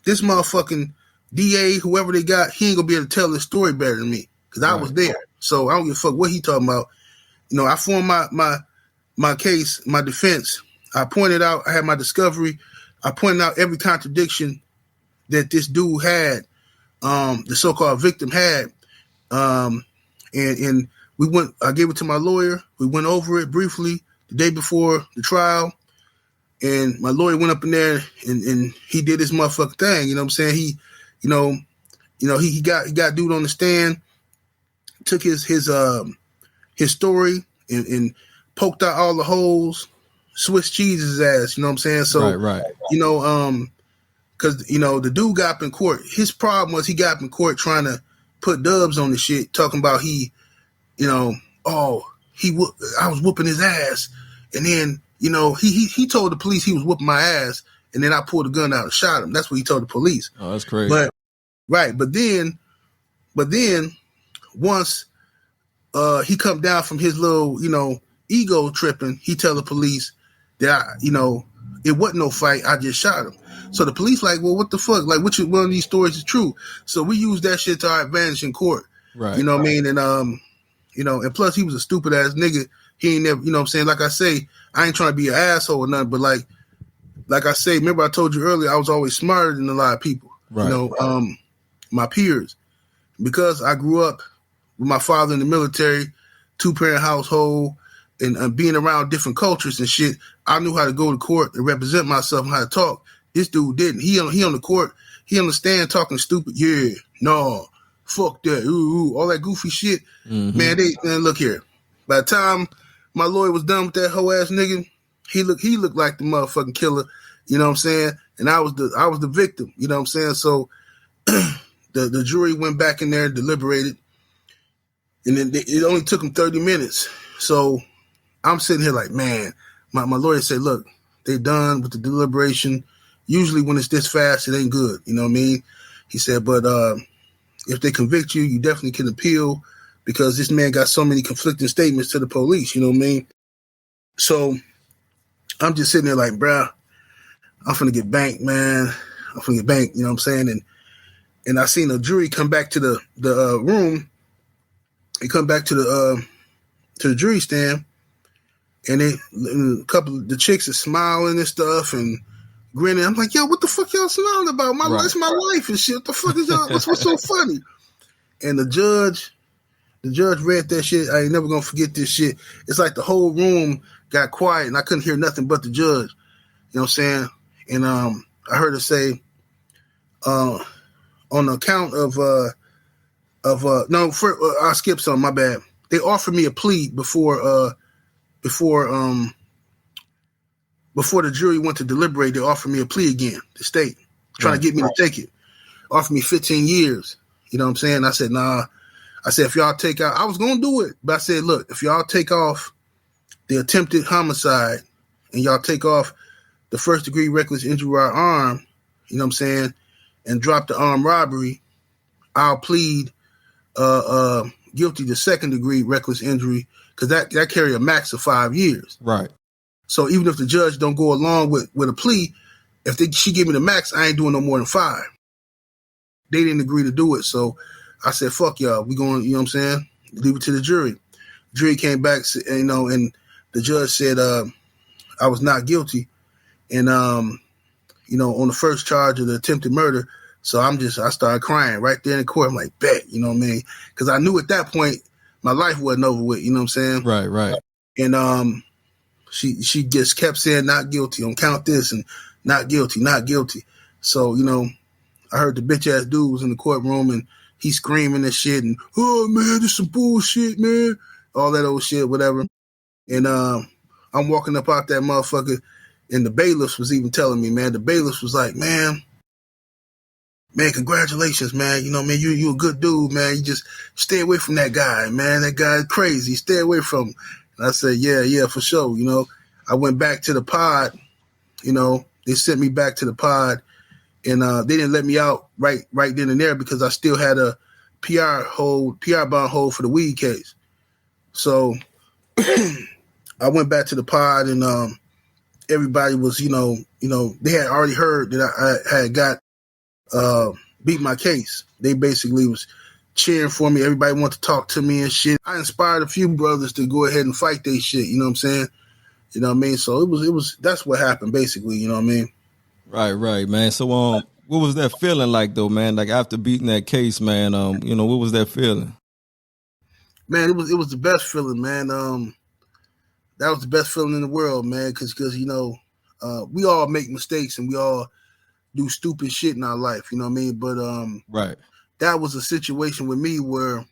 this motherfucking DA, whoever they got, he ain't gonna be able to tell this story better than me. Because I was there. So I don't give a fuck what he talking about. I formed my case, my defense. I pointed out, I had my discovery. I pointed out every contradiction that this dude had, the so-called victim had. And we went, I gave it to my lawyer. We went over it briefly the day before the trial. And my lawyer went up in there and he did his motherfucking thing. You know what I'm saying? He got dude on the stand, took his story and poked out all the holes, Swiss cheese his ass, you know what I'm saying? So, right. Because, the dude got up in court. His problem was he got up in court trying to put dubs on the shit, talking about I was whooping his ass. And then, he told the police he was whooping my ass. And then I pulled a gun out and shot him. That's what he told the police. Oh, that's crazy. But then once he come down from his little, ego tripping, he tell the police that, it wasn't no fight. I just shot him. So the police like, well, what the fuck? Like, which one of these stories is true? So we use that shit to our advantage in court. Right. You know what I mean? And, and plus he was a stupid ass nigga. He ain't never, you know what I'm saying? Like I say, I ain't trying to be an asshole or nothing, but like I say, remember I told you earlier, I was always smarter than a lot of people, right. My peers, because I grew up with my father in the military, 2-parent household, and being around different cultures and shit. I knew how to go to court and represent myself and how to talk. This dude didn't. He on the court, he on the stand talking stupid. Yeah, no, fuck that, ooh, all that goofy shit. Mm-hmm. Man, look here. By the time my lawyer was done with that hoe ass nigga, he looked like the motherfucking killer. You know what I'm saying? And I was the victim. You know what I'm saying? So the jury went back in there and deliberated, and then it only took them 30 minutes. So I'm sitting here like, man, my lawyer said, look, they done with the deliberation. Usually when it's this fast, it ain't good. You know what I mean? He said, but if they convict you, you definitely can appeal because this man got so many conflicting statements to the police. You know what I mean? So I'm just sitting there like, bruh, I'm finna get banked, man. I'm finna get banked, you know what I'm saying? And I seen a jury come back to the room. They come back to the jury stand, and a couple of the chicks are smiling and stuff and grinning. I'm like, yo, what the fuck y'all smiling about? It's my life and shit. What the fuck is y'all? What's so funny? And the judge read that shit. I ain't never gonna forget this shit. It's like the whole room got quiet and I couldn't hear nothing but the judge. You know what I'm saying? And I heard her say, on account of I skipped some. My bad. They offered me a plea before the jury went to deliberate. They offered me a plea again. The state trying to get me to take it. Offered me 15 years. You know what I'm saying? I said, nah. I said, if y'all take out, I was gonna do it, but I said, look, if y'all take off the attempted homicide and y'all take off the first degree reckless injury to our arm, you know what I'm saying, and drop the armed robbery, I'll plead guilty to second degree reckless injury because that carry a max of 5 years. Right. So even if the judge don't go along with a plea, if she give me the max, I ain't doing no more than 5. They didn't agree to do it, so I said, fuck y'all. We going, you know what I'm saying? Leave it to the jury. The jury came back, you know, and the judge said I was not guilty. And, you know, on the first charge of the attempted murder. So I started crying right there in the court. I'm like, bet, you know what I mean? Because I knew at that point my life wasn't over with, you know what I'm saying? Right. And she just kept saying not guilty on count this and not guilty. So, you know, I heard the bitch ass dude was in the courtroom and he's screaming and shit and, oh man, this some bullshit, man. All that old shit, whatever. And I'm walking up out that motherfucker and the bailiffs was even telling me, man, the bailiffs was like, man, congratulations, man. You know, man, you a good dude, man. You just stay away from that guy, man. That guy's crazy. Stay away from him. And I said, yeah, for sure. You know, I went back to the pod, you know, they sent me back to the pod and they didn't let me out right then and there because I still had a PR bond hold for the weed case. So I went back to the pod and everybody was, you know, they had already heard that I had got beat my case. They basically was cheering for me. Everybody wanted to talk to me and shit. I inspired a few brothers to go ahead and fight they shit. You know what I'm saying? You know what I mean? So it was that's what happened basically. You know what I mean? Right, man. So what was that feeling like though, man? Like after beating that case, man. You know, what was that feeling? Man, it was the best feeling, man. That was the best feeling in the world, man. Because you know, we all make mistakes and we all do stupid shit in our life. You know what I mean? But right. That was a situation with me where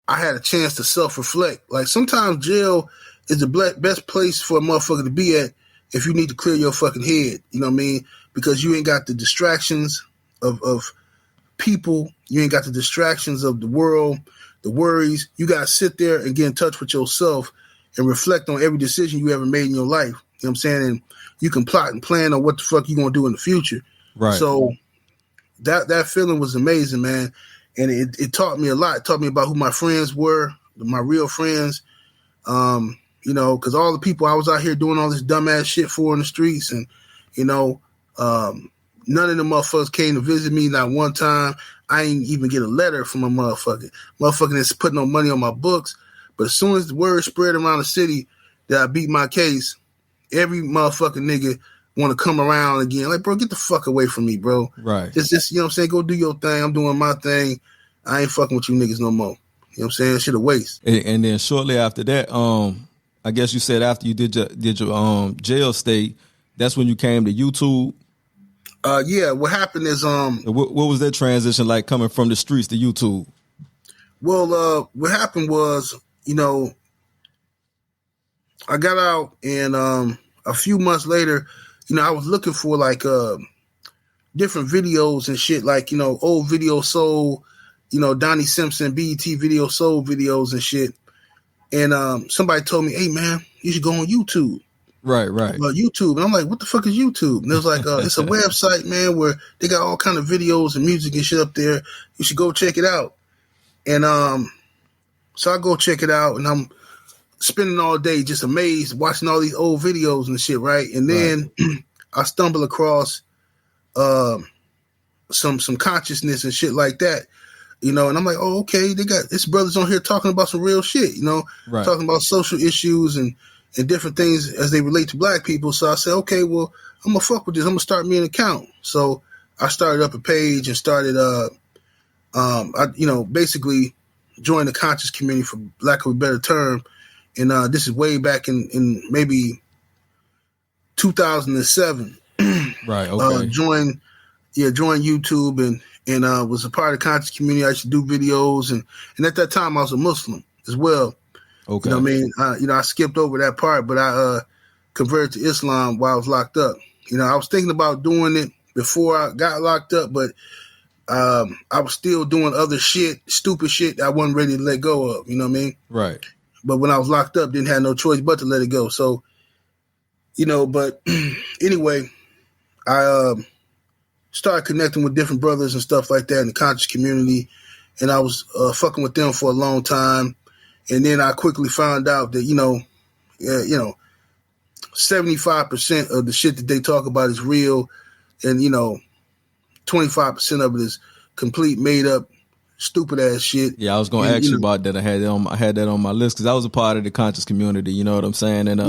I had a chance to self-reflect. Like sometimes jail is the best place for a motherfucker to be at if you need to clear your fucking head. You know what I mean? Because you ain't got the distractions of people. You ain't got the distractions of the world, the worries. You got to sit there and get in touch with yourself and reflect on every decision you ever made in your life. You know what I'm saying? And you can plot and plan on what the fuck you're going to do in the future. Right. So that feeling was amazing, man. And it taught me a lot. It taught me about who my friends were, my real friends. You know, because all the people I was out here doing all this dumbass shit for in the streets and, you know, none of the motherfuckers came to visit me not one time. I ain't even get a letter from a motherfucker. Motherfucker that's putting no money on my books. But as soon as the word spread around the city that I beat my case, every motherfucking nigga want to come around again. Like, bro, get the fuck away from me, bro. Right. Just you know what I'm saying? Go do your thing. I'm doing my thing. I ain't fucking with you niggas no more. You know what I'm saying? Shit a waste. And then shortly after that, I guess you said after you did your jail stay, that's when you came to YouTube. Yeah, what happened is what was that transition like coming from the streets to YouTube? Well, what happened was, you know, I got out and a few months later, you know, I was looking for like different videos and shit, like, you know, old video soul, you know, Donnie Simpson, BET video soul videos and shit. And somebody told me, hey man, you should go on YouTube. Right. YouTube. And I'm like, what the fuck is YouTube? And it was like, it's a website, man, where they got all kind of videos and music and shit up there. You should go check it out. And so I go check it out and I'm spending all day just amazed watching all these old videos and shit, right? And then I stumble across some consciousness and shit like that, you know, and I'm like, oh, okay, they got this brothers on here talking about some real shit, you know, talking about social issues and different things as they relate to black people. So I said, okay, well, I'm gonna fuck with this. I'm gonna start me an account. So I started up a page and started, basically joined the conscious community, for lack of a better term. And this is way back in maybe 2007. Right. Okay. Joined YouTube and was a part of the conscious community. I used to do videos and at that time I was a Muslim as well. Okay. You know what I mean? I skipped over that part, but I converted to Islam while I was locked up. You know, I was thinking about doing it before I got locked up, but I was still doing other shit, stupid shit that I wasn't ready to let go of. You know what I mean? Right. But when I was locked up, didn't have no choice but to let it go. So, you know, but anyway, I started connecting with different brothers and stuff like that in the conscious community, and I was fucking with them for a long time. And then I quickly found out that, 75% of the shit that they talk about is real, and 25% of it is complete made up, stupid ass shit. Yeah, I was gonna ask you about that. I had that on my list because I was a part of the conscious community. You know what I'm saying? And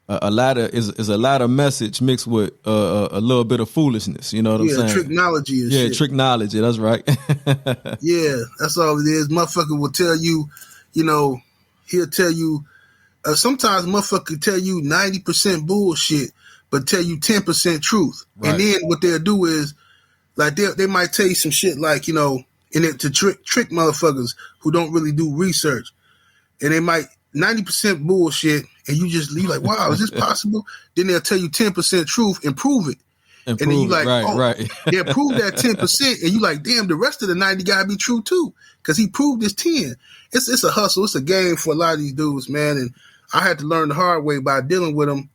a lot of message mixed with a little bit of foolishness. You know what I'm saying? Tricknology and shit. Yeah, tricknology. That's right. Yeah, that's all it is. Motherfucker will tell you, he'll tell you. Sometimes motherfucker tell you 90% bullshit, but tell you 10% truth. Right. And then what they'll do is, like, they might tell you some shit like, and it to trick motherfuckers who don't really do research. And they might 90% bullshit, and you like, wow, is this possible? Then they'll tell you 10% truth and prove it. And then you like, right. Yeah, prove that 10%, and you like, damn, the rest of the 90 gotta be true too, because he proved his 10. It's a hustle, it's a game for a lot of these dudes, man. And I had to learn the hard way by dealing with them,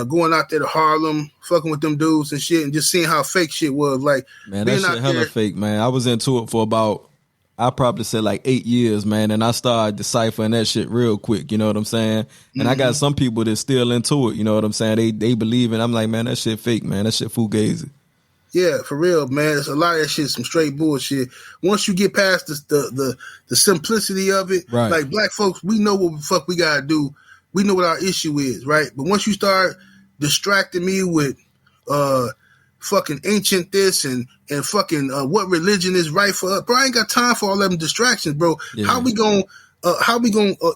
going out there to Harlem, fucking with them dudes and shit, and just seeing how fake shit was. Like, man, that shit hella fake, man. I was into it for about, I probably said like 8 years, man, and I started deciphering that shit real quick. You know what I'm saying? And I got some people that's still into it. You know what I'm saying? They believe it. I'm like, man, that shit fake, man. That shit fugazi. Yeah, for real, man. It's a lot of that shit, some straight bullshit. Once you get past the simplicity of it, right. Like black folks, we know what the fuck we gotta do. We know what our issue is, right? But once you start distracting me with fucking ancient this and fucking what religion is right for us, bro, I ain't got time for all them distractions, bro. Yeah. How we gonna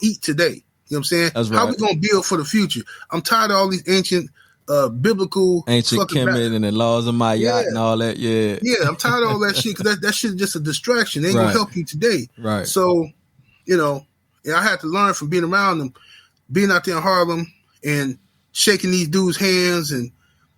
eat today? You know what I'm saying? That's right. How we gonna build for the future? I'm tired of all these ancient biblical Kemet and the laws of my yacht and all that. Yeah, I'm tired of all that shit because that shit is just a distraction. It ain't gonna help you today. Right. So, I had to learn from being around them, being out there in Harlem and shaking these dudes' hands and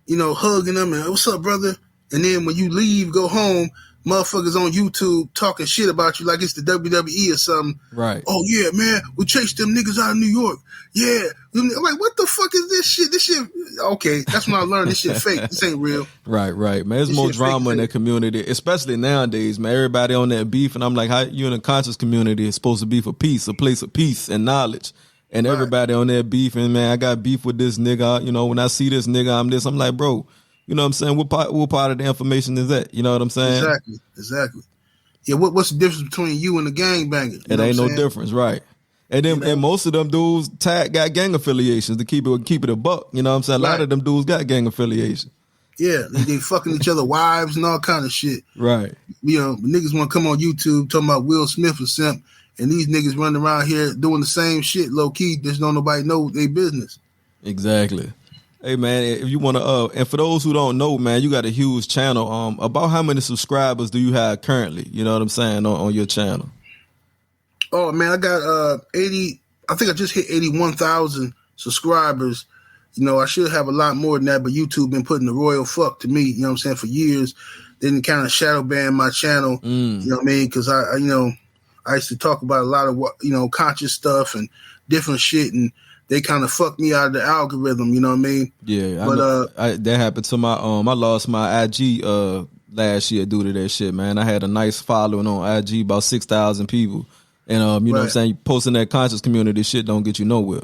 hugging them and what's up, brother? And then when you leave, go home, motherfuckers on YouTube talking shit about you like it's the WWE or something. Right. Oh yeah, man, we chased them niggas out of New York. Yeah. I'm like, what the fuck is this shit? This shit. Okay, that's when I learned this shit fake. This ain't real. Right, man. There's more drama in the community, especially nowadays, man. Everybody on that beef, and I'm like, how you in a conscious community is supposed to be for peace, a place of peace and knowledge. And everybody on there beefing, man, I got beef with this nigga. When I see this nigga, I'm this. I'm like, bro, you know what I'm saying? What part of the information is that? You know what I'm saying? Exactly. Yeah, what's the difference between you and the gangbanger? It ain't no difference, right? And then and most of them dudes got gang affiliations to keep it a buck. You know what I'm saying? A lot of them dudes got gang affiliation. Yeah, they fucking each other wives and all kind of shit. Right. Niggas want to come on YouTube talking about Will Smith or something. And these niggas running around here doing the same shit low key. Just don't nobody know their business. Exactly. Hey man, if you want to, and for those who don't know, man, you got a huge channel. About how many subscribers do you have currently? You know what I'm saying on your channel? Oh man, I got 80. I think I just hit 81,000 subscribers. I should have a lot more than that, but YouTube been putting the royal fuck to me. You know what I'm saying, for years. They didn't kind of shadow ban my channel. You know what I mean? Because I used to talk about a lot of conscious stuff and different shit, and they kind of fucked me out of the algorithm. You know what I mean? Yeah, but that happened to my I lost my IG last year due to that shit, man. I had a nice following on IG, about 6,000 people, And you know what I'm Right. saying, posting that conscious community shit don't get you nowhere.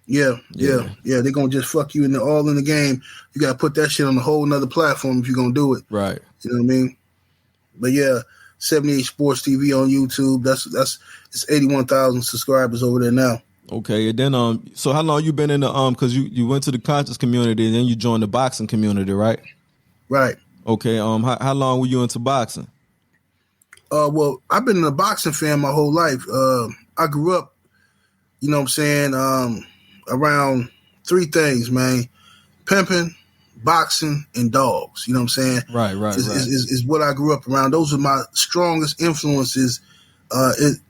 Yeah. They're gonna just fuck you all in the game. You gotta put that shit on a whole nother platform if you're gonna do it. Right. You know what I mean? But yeah, 78 Sports TV on YouTube. It's 81,000 subscribers over there now. Okay, and then so how long you been in the because you went to the conscious community and then you joined the boxing community, right? Right. Okay, how long were you into boxing? Well, I've been a boxing fan my whole life. I grew up, you know what I'm saying, around three things, man: pimping, boxing, and dogs. You know what I'm saying? Right. Is what I grew up around. Those are my strongest influences as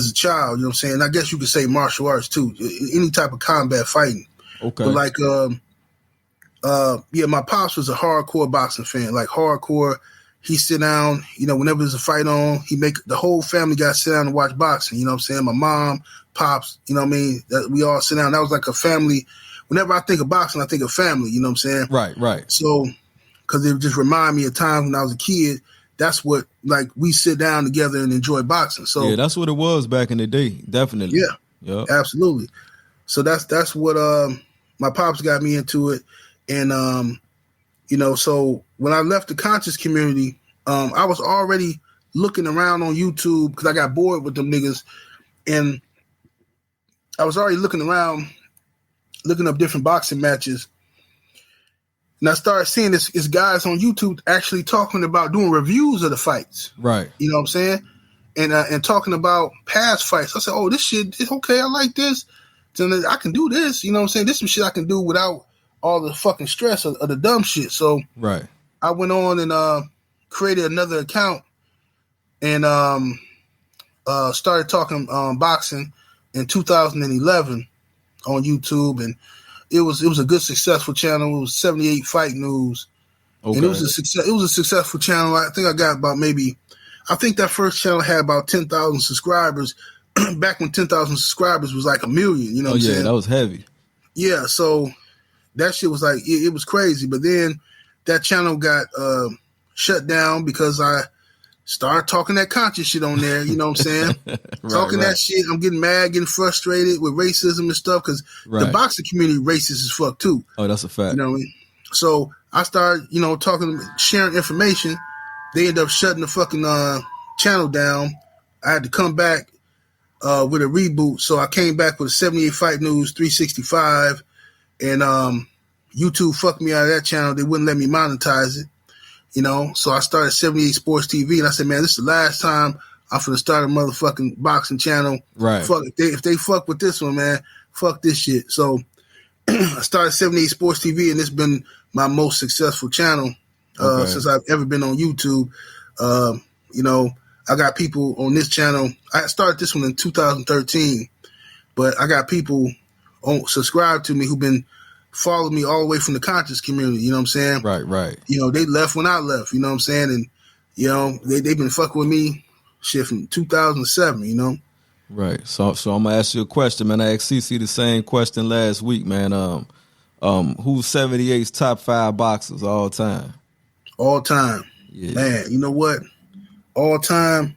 a child. You know what I'm saying? I guess you could say martial arts too. Any type of combat fighting. Okay. But like, my pops was a hardcore boxing fan. Like hardcore. He sit down, you know, whenever there's a fight on, the whole family got to sit down and watch boxing. You know what I'm saying? My mom, pops, you know what I mean? We all sit down. That was like a family. Whenever I think of boxing, I think of family. You know what I'm saying? Right. So, because it just remind me of times when I was a kid. That's what, like, we sit down together and enjoy boxing. So yeah, that's what it was back in the day. Definitely. Yeah, absolutely. So that's what my pops got me into it, and you know, so when I left the conscious community, I was already looking around on YouTube because I got bored with them niggas, and I was already looking around, looking up different boxing matches. And I started seeing this guys on YouTube actually talking about doing reviews of the fights. Right. You know what I'm saying? And talking about past fights. I said, oh, this shit is okay. I like this. So I can do this. You know what I'm saying? This is shit I can do without all the fucking stress of the dumb shit. So right. I went on and created another account and started talking boxing in 2011 on YouTube, and it was a good successful channel. It was 78 Fight News, okay. And it was a success. It was a successful channel. I think I got about I think that first channel had about 10,000 subscribers. Back when 10,000 subscribers was like 1 million. You know what I'm saying? That was heavy. Yeah, so that shit was like it was crazy. But then that channel got shut down because I started talking that conscious shit on there. You know what I'm saying? Talking that shit. I'm getting mad, getting frustrated with racism and stuff because the boxing community racist as fuck too. Oh, that's a fact. You know what I mean? So I started, talking, sharing information. They ended up shutting the fucking channel down. I had to come back with a reboot. So I came back with 78 Fight News 365, and YouTube fucked me out of that channel. They wouldn't let me monetize it. So I started 78 Sports TV, and I said, man, this is the last time I'm finna start a motherfucking boxing channel. Right. Fuck, if they fuck with this one, man, fuck this shit. So I started 78 Sports TV, and it's been my most successful channel since I've ever been on YouTube. I got people on this channel. I started this one in 2013, but I got people subscribed to me who've been following me all the way from the conscious community. You know what I'm saying? Right. They left when I left. You know what I'm saying? And they've been fucking with me shit from 2007. Right. So I'm gonna ask you a question, man. I asked CC the same question last week, man. Who's 78's top 5 boxers all time? All time. Yeah. Man, you know what? All time,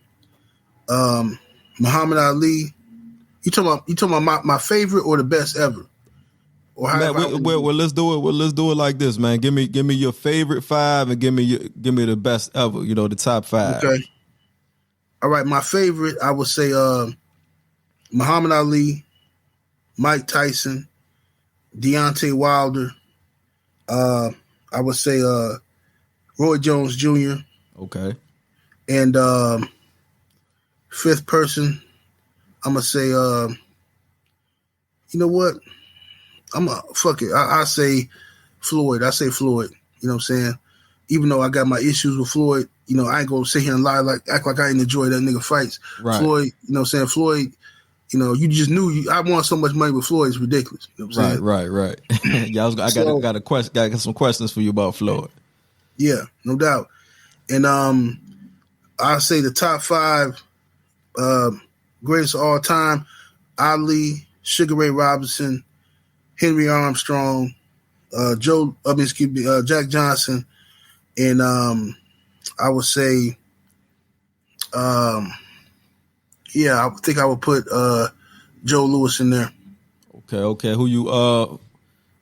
Muhammad Ali. You talking about my favorite or the best ever? Or man, well, let's do it. Well, let's do it like this, man. Give me your favorite 5 and give me the best ever. The top 5. Okay. All right, my favorite, I would say Muhammad Ali, Mike Tyson, Deontay Wilder. I would say Roy Jones Jr. Okay. And 5th person, I'm gonna say, you know what? Fuck it. I say Floyd. I say Floyd. You know what I'm saying? Even though I got my issues with Floyd, I ain't gonna sit here and act like I didn't enjoy that nigga fights. Right. Floyd, you know what I'm saying? Floyd, you just knew I won so much money with Floyd. It's ridiculous. You know what I'm saying? Right. Yeah, I got some questions for you about Floyd. Yeah, no doubt. And I say the top 5 greatest of all time: Ali, Sugar Ray Robinson, Henry Armstrong, Jack Johnson, and I would say, Yeah, I think I would put Joe Louis in there. Okay. Who you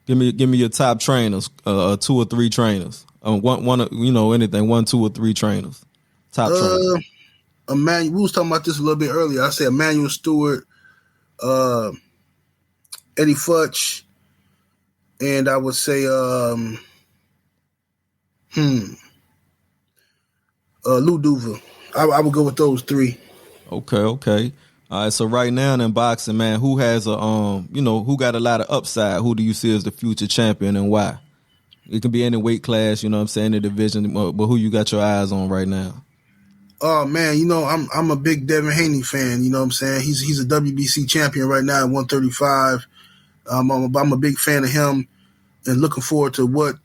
give me your top trainers, 2 or 3 trainers. One anything, 1, 2 or 3 trainers. Top trainers. We was talking about this a little bit earlier. I said Emmanuel Stewart, Eddie Futch, and I would say Lou Duva. I would go with those 3. Okay. All right, so right now in boxing, man, who has who got a lot of upside? Who do you see as the future champion and why? It can be any weight class, you know what I'm saying, the division, but who you got your eyes on right now? Oh man, I'm a big Devin Haney fan, you know what I'm saying? He's a WBC champion right now at 135. I'm a big fan of him and looking forward to what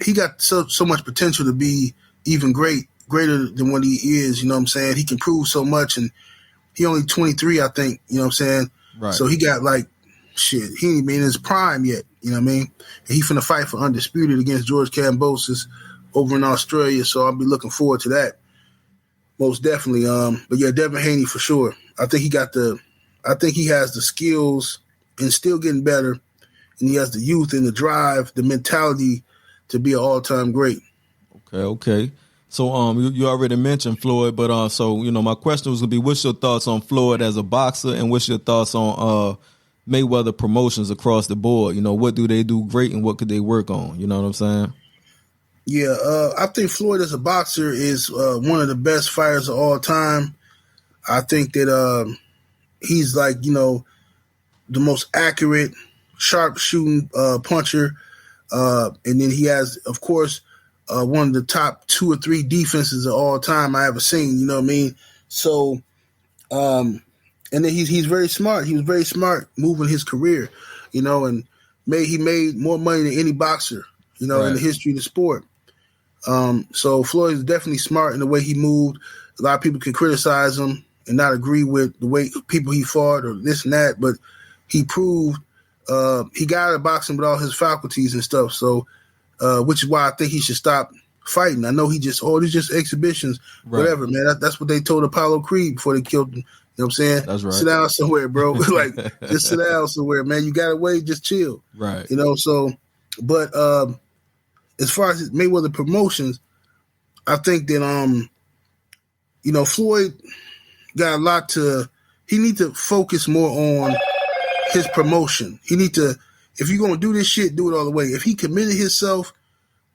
he got so much potential to be even greater than what he is, you know what I'm saying? He can prove so much, and he only 23, I think, you know what I'm saying? Right. So he got he ain't even in his prime yet, you know what I mean? And he finna fight for Undisputed against George Kambosos over in Australia, so I'll be looking forward to that. Most definitely. But yeah, Devin Haney for sure. I think he has the skills and still getting better, and he has the youth and the drive, the mentality to be an all-time great. Okay. So you already mentioned Floyd, but my question was gonna be, what's your thoughts on Floyd as a boxer, and what's your thoughts on Mayweather Promotions across the board? You know, what do they do great, and what could they work on? You know what I'm saying? Yeah, I think Floyd as a boxer is one of the best fighters of all time. I think that he's the most accurate, sharp shooting puncher, and then he has, of course, one of the top 2 or 3 defenses of all time I ever seen. You know what I mean? So, and then he's very smart. He was very smart moving his career, and he made more money than any boxer, in the history of the sport. So Floyd is definitely smart in the way he moved. A lot of people can criticize him and not agree with the way people he fought or this and that, but he proved he got out of boxing with all his faculties and stuff. So, which is why I think he should stop fighting. I know these just exhibitions, whatever, man. That's what they told Apollo Creed before they killed him. You know what I'm saying? That's right. Sit down somewhere, bro. Just sit down somewhere, man. You got away, just chill. Right. So, but as far as Mayweather Promotions, I think that Floyd got a lot he need to focus more on his promotion. He need to, if you're gonna do this shit, do it all the way. If he committed himself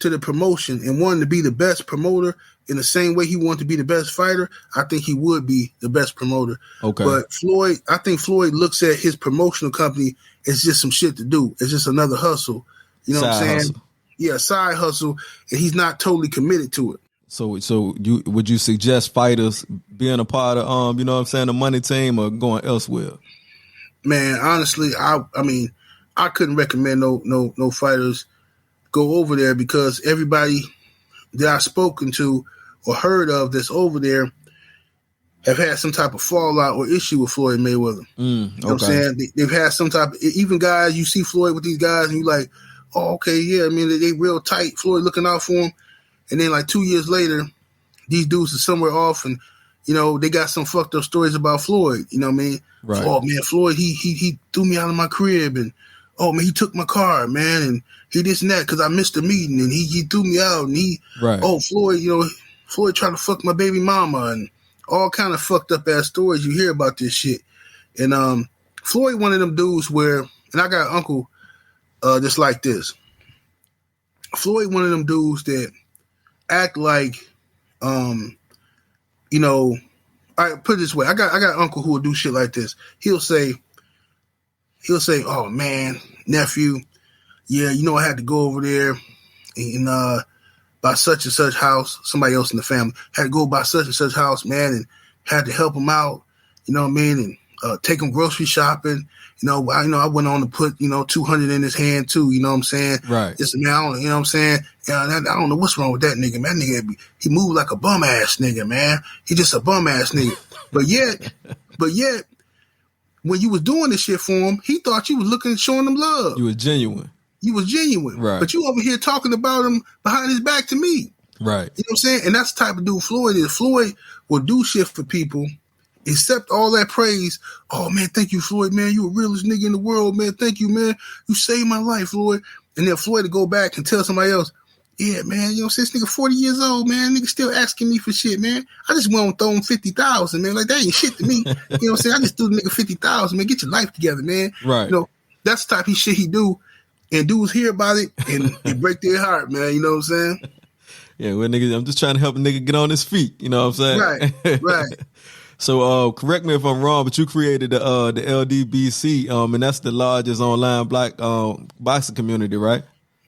to the promotion and wanted to be the best promoter in the same way he wanted to be the best fighter, I think he would be the best promoter. Okay. But I think Floyd looks at his promotional company as just some shit to do. It's just another hustle. You know what I'm saying? Hustle. Yeah, side hustle, and he's not totally committed to it. So would you suggest fighters being a part of the money team or going elsewhere? Man, honestly, I couldn't recommend no fighters go over there, because everybody that I've spoken to or heard of that's over there have had some type of fallout or issue with Floyd Mayweather. You know what I'm saying? They've had some type of, even guys, you see Floyd with these guys and you like, oh, okay, yeah, I mean, they real tight, Floyd looking out for him. And then 2 years later, these dudes are somewhere off and, they got some fucked up stories about Floyd, you know what I mean? Right. Oh, man, Floyd, he threw me out of my crib, and, oh, man, he took my car, man, and he this and that because I missed a meeting, and he threw me out, and Floyd, Floyd tried to fuck my baby mama, and all kind of fucked up ass stories you hear about this shit. And Floyd, one of them dudes where, and I got an uncle just like this. Floyd, one of them dudes that act like, I put it this way. I got an uncle who will do shit like this. He'll say, oh man, nephew, yeah, I had to go over there and by such and such house, somebody else in the family had to go by such and such house, man, and had to help him out, you know what I mean, and take him grocery shopping. I went on to put, 200 in his hand too, you know what I'm saying? Right. Just, man, you know what I'm saying? I don't know what's wrong with that nigga, man. That nigga, he moved like a bum ass nigga, man. He just a bum ass nigga. But yet, when you was doing this shit for him, he thought you was showing him love. You was genuine. Right. But you over here talking about him behind his back to me. Right. You know what I'm saying? And that's the type of dude Floyd is. Floyd will do shit for people accept all that praise. Oh man, thank you, Floyd, man. You the realest nigga in the world, man. Thank you, man. You saved my life, Floyd. And then Floyd to go back and tell somebody else, yeah, man, you know, since nigga 40 years old, man, nigga still asking me for shit, man. I just went and throw him 50,000, man. Like, that ain't shit to me. You know what I'm saying? I just threw the nigga 50,000, man. Get your life together, man. Right. You know, that's the type of shit he do. And dudes hear about it and it break their heart, man. You know what I'm saying? Yeah, well, nigga, I'm just trying to help a nigga get on his feet. You know what I'm saying? Right. So, correct me if I'm wrong, but you created the Ldbc, and that's the largest online black boxing community, right?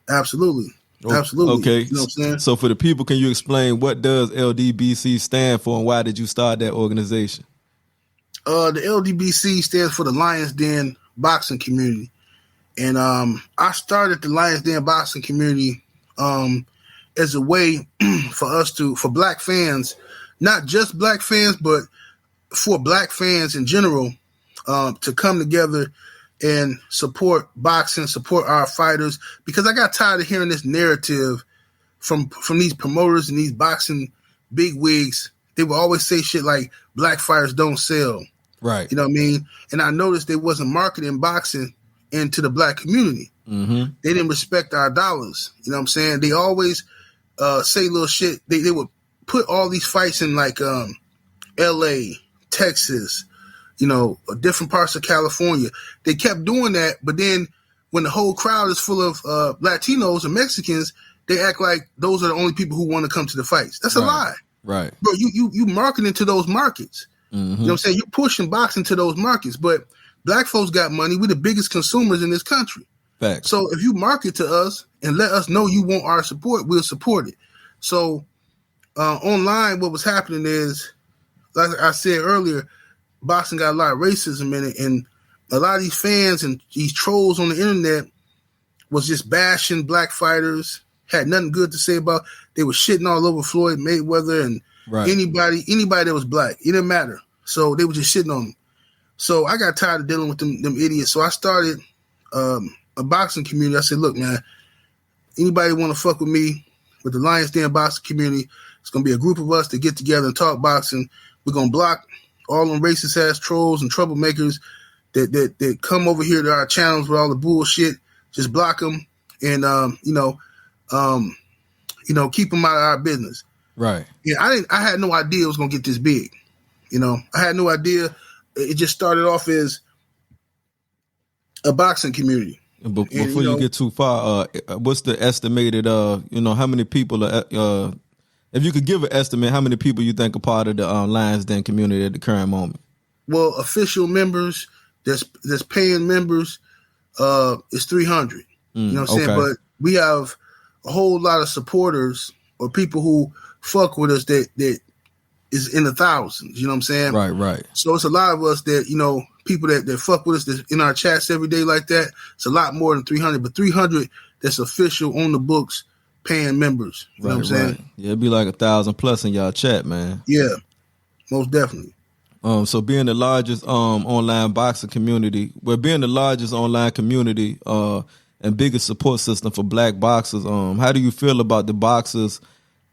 Absolutely. Absolutely. Okay. You know what I'm saying? So for the people, can you explain what does Ldbc stand for and why did you start that organization? The Ldbc stands for the Lions Den Boxing Community. And I started the Lions Den Boxing Community as a way for black fans, not just black fans, but for black fans in general, to come together and support boxing, support our fighters, because I got tired of hearing this narrative from these promoters and these boxing bigwigs. They would always say shit like black fighters don't sell. Right. You know what I mean? And I noticed they wasn't marketing boxing into the black community. Mm-hmm. They didn't respect our dollars. You know what I'm saying? They always say little shit. They would put all these fights in like LA, Texas, you know, different parts of California. They kept doing that, but then when the whole crowd is full of Latinos and Mexicans, they act like those are the only people who want to come to the fights. That's a lie. Right. Bro, you marketing to those markets. Mm-hmm. You know what I'm saying? You're pushing boxing to those markets, but black folks got money. We're the biggest consumers in this country. Facts. So if you market to us and let us know you want our support, we'll support it. So online, what was happening is, like I said earlier, boxing got a lot of racism in it, and a lot of these fans and these trolls on the internet was just bashing black fighters, had nothing good to say about. They were shitting all over Floyd Mayweather and anybody that was black. It didn't matter. So they were just shitting on them. So I got tired of dealing with them idiots. So I started a boxing community. I said, look, man, anybody want to fuck with me, with the Lions Den boxing community, it's going to be a group of us that get together and talk boxing. We're going to block all them racist ass trolls and troublemakers that come over here to our channels with all the bullshit. Just block them and keep them out of our business. Right. Yeah, I had no idea it was gonna get this big. You know, I had no idea. It just started off as a boxing community. But before you get too far, what's the estimated? How many people are? If you could give an estimate, how many people you think are part of the Lions Den community at the current moment? Well, official members, that's paying members, is 300. You know what I'm saying? But we have a whole lot of supporters or people who fuck with us that is in the thousands. You know what I'm saying? Right. So it's a lot of us that, people that fuck with us that's in our chats every day like that. It's a lot more than 300, but 300 that's official on the books paying members. You know what I'm saying? Yeah, it'd be like 1,000 plus in y'all chat, man. Yeah, most definitely. So being the largest online boxing community, being the largest online community and biggest support system for black boxers, how do you feel about the boxers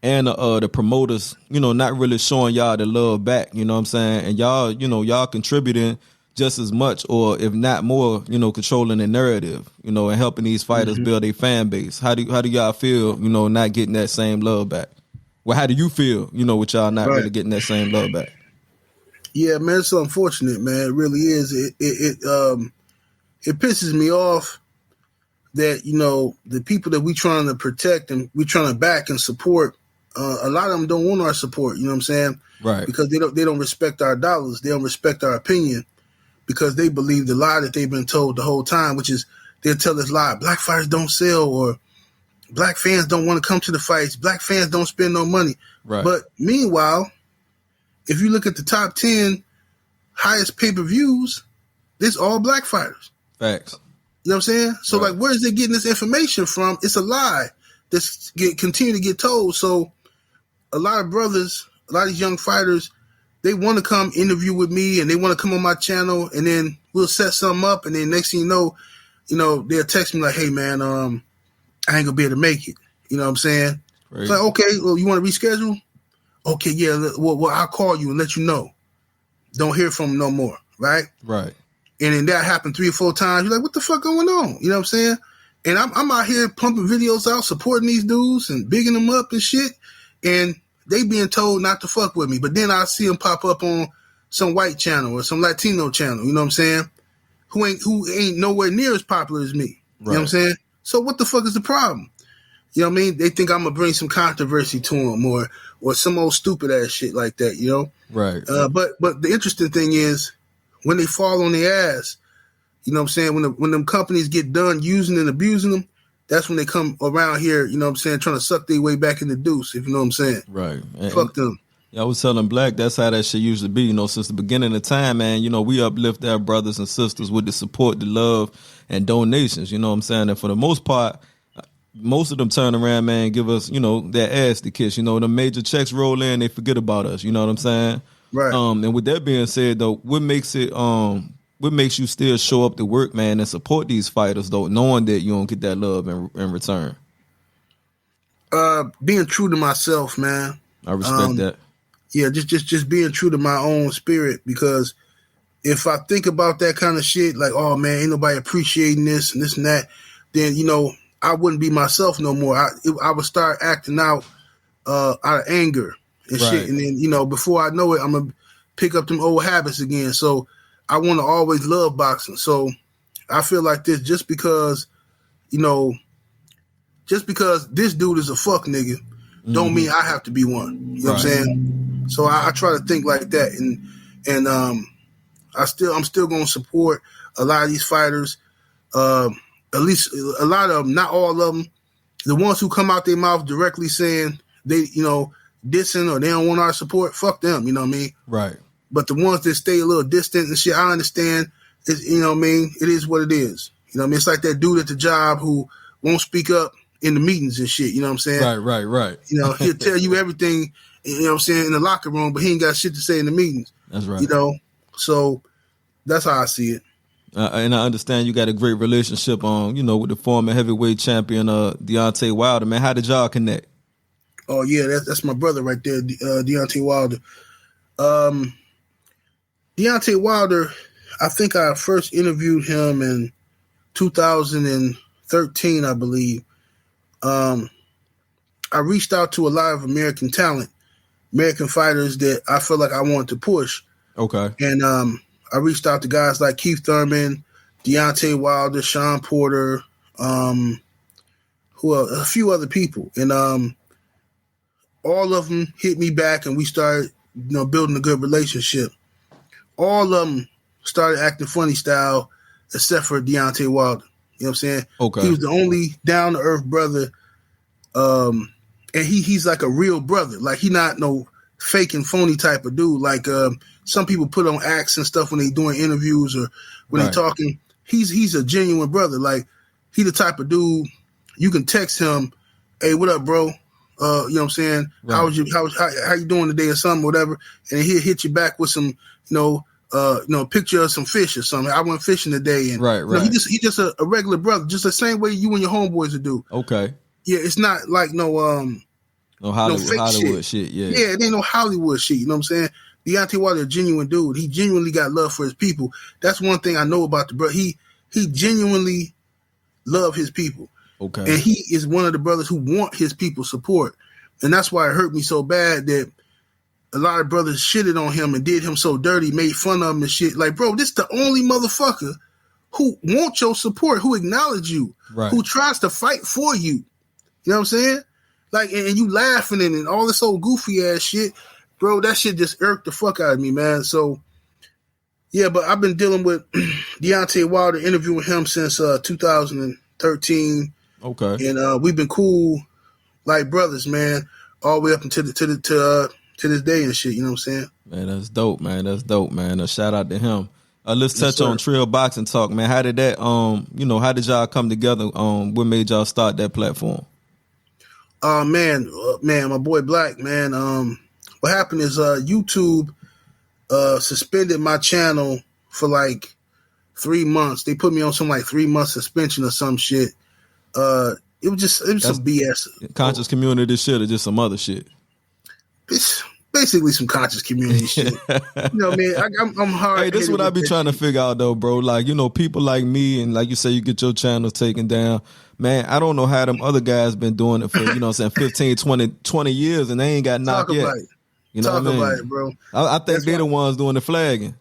and the promoters, not really showing y'all the love back, you know what I'm saying? And y'all, y'all contributing just as much or if not more, controlling the narrative, and helping these fighters build a fan base. How do y'all feel, not getting that same love back? Well, how do you feel, with y'all not really getting that same love back? Yeah, man, it's unfortunate, man. It really is. It pisses me off that, the people that we trying to protect and we trying to back and support, a lot of them don't want our support, you know what I'm saying? Right. Because they don't respect our dollars. They don't respect our opinion because they believe the lie that they've been told the whole time, which is they'll tell this lie, black fighters don't sell or black fans don't want to come to the fights. Black fans don't spend no money. Right. But meanwhile, if you look at the top 10 highest pay-per-views, it's all black fighters. Facts. You know what I'm saying? So, where is they getting this information from? It's a lie that's continue to get told. So, a lot of brothers, a lot of these young fighters, they want to come interview with me and they want to come on my channel and then we'll set something up and then next thing you know, they'll text me like, hey, man, I ain't going to be able to make it. You know what I'm saying? Right. It's like, okay, well, you want to reschedule? Okay, yeah, well, I'll call you and let you know. don't hear from them no more, right? Right. And then that happened 3 or 4 times. You're like, what the fuck going on? You know what I'm saying? And I'm out here pumping videos out, supporting these dudes and bigging them up and shit. And they being told not to fuck with me. But then I see them pop up on some white channel or some Latino channel, you know what I'm saying? Who ain't nowhere near as popular as me. You know what I'm saying? So what the fuck is the problem? You know what I mean? They think I'm gonna bring some controversy to them or some old stupid ass shit like that, you know? Right. But the interesting thing is when they fall on their ass, you know what I'm saying? When them companies get done using and abusing them, that's when they come around here, you know what I'm saying, trying to suck their way back in the deuce, if you know what I'm saying. Right. Fuck them. Yeah, I was telling Black that's how that shit usually be. You know, since the beginning of time, man, you know, we uplift our brothers and sisters with the support, the love, and donations. You know what I'm saying? And for the most part, most of them turn around, man, give us, you know, their ass to kiss. You know, the major checks roll in, they forget about us. You know what I'm saying? Right. And with that being said, though, what makes you still show up to work, man, and support these fighters, though, knowing that you don't get that love in return? Being true to myself, man. I respect that. Yeah, just being true to my own spirit, because if I think about that kind of shit, like, oh man, ain't nobody appreciating this and this and that, then, you know, I wouldn't be myself no more. I would start acting out of anger and shit. And then, you know, before I know it, I'm going to pick up them old habits again. So I want to always love boxing. So I feel like this just because, you know, just because this dude is a fuck nigga, don't mean I have to be one. You know what I'm saying? So I try to think like that. And I'm still going to support a lot of these fighters. At least a lot of them, not all of them. The ones who come out their mouth directly saying they, you know, dissing or they don't want our support, fuck them, you know what I mean? Right. But the ones that stay a little distant and shit, I understand. You know what I mean? It is what it is. You know what I mean? It's like that dude at the job who won't speak up in the meetings and shit, you know what I'm saying? Right. You know, he'll tell you everything, you know what I'm saying, in the locker room, but he ain't got shit to say in the meetings. That's right. You know? So that's how I see it. And I understand you got a great relationship you know, with the former heavyweight champion, Deontay Wilder, man. How did y'all connect? Oh yeah, that's my brother right there, Deontay Wilder. Deontay Wilder, I think I first interviewed him in 2013, I believe. I reached out to a lot of American talent, American fighters that I felt like I wanted to push. Okay. And I reached out to guys like Keith Thurman, Deontay Wilder, Sean Porter, a few other people. And all of them hit me back and we started, you know, building a good relationship. All of them started acting funny style except for Deontay Wilder. You know what I'm saying? Okay. He was the only down-to-earth brother. And he's like a real brother. Like, he not no fake and phony type of dude. Like some people put on acts and stuff when they doing interviews or when they talking. He's a genuine brother. Like, he the type of dude you can text him, hey, what up, bro? You know what I'm saying? Right. How you doing today or something, whatever. And he'll hit you back with some, picture of some fish or something. I went fishing today, and right. You know, he just a regular brother, just the same way you and your homeboys would do. Okay. Yeah, it's not like no Hollywood shit. Yeah, it ain't no Hollywood shit. You know what I'm saying? Deontay Wilder, a genuine dude. He genuinely got love for his people. That's one thing I know about the brother. He genuinely love his people. Okay. And he is one of the brothers who want his people support. And that's why it hurt me so bad that a lot of brothers shitted on him and did him so dirty, made fun of him and shit. Like, bro, this the only motherfucker who wants your support, who acknowledge you, who tries to fight for you. You know what I'm saying? Like, and you laughing and all this old goofy ass shit. Bro, that shit just irked the fuck out of me, man. So, yeah, but I've been dealing with Deontay Wilder, interviewing him since 2013. Okay. And we've been cool like brothers, man, all the way up until to this day and shit, you know what I'm saying? Man, that's dope, man. That's dope, man. A shout out to him. Let's touch on Trill Boxing Talk, man. How did that how did y'all come together? What made y'all start that platform? Man, my boy Black, man. What happened is YouTube suspended my channel for like 3 months. They put me on some like 3-month suspension or some shit. It was some BS. Conscious community shit or just some other shit? It's basically some conscious community shit. You know, man, I'm hard. Hey, this is what I be trying to figure out though, bro. Like, you know, people like me and like you say, you get your channel taken down. Man, I don't know how them other guys been doing it for, you know what I'm saying, 15, 20 years and they ain't got knocked yet. You know Talk what I mean? about it, bro. I think they're the ones doing the flagging.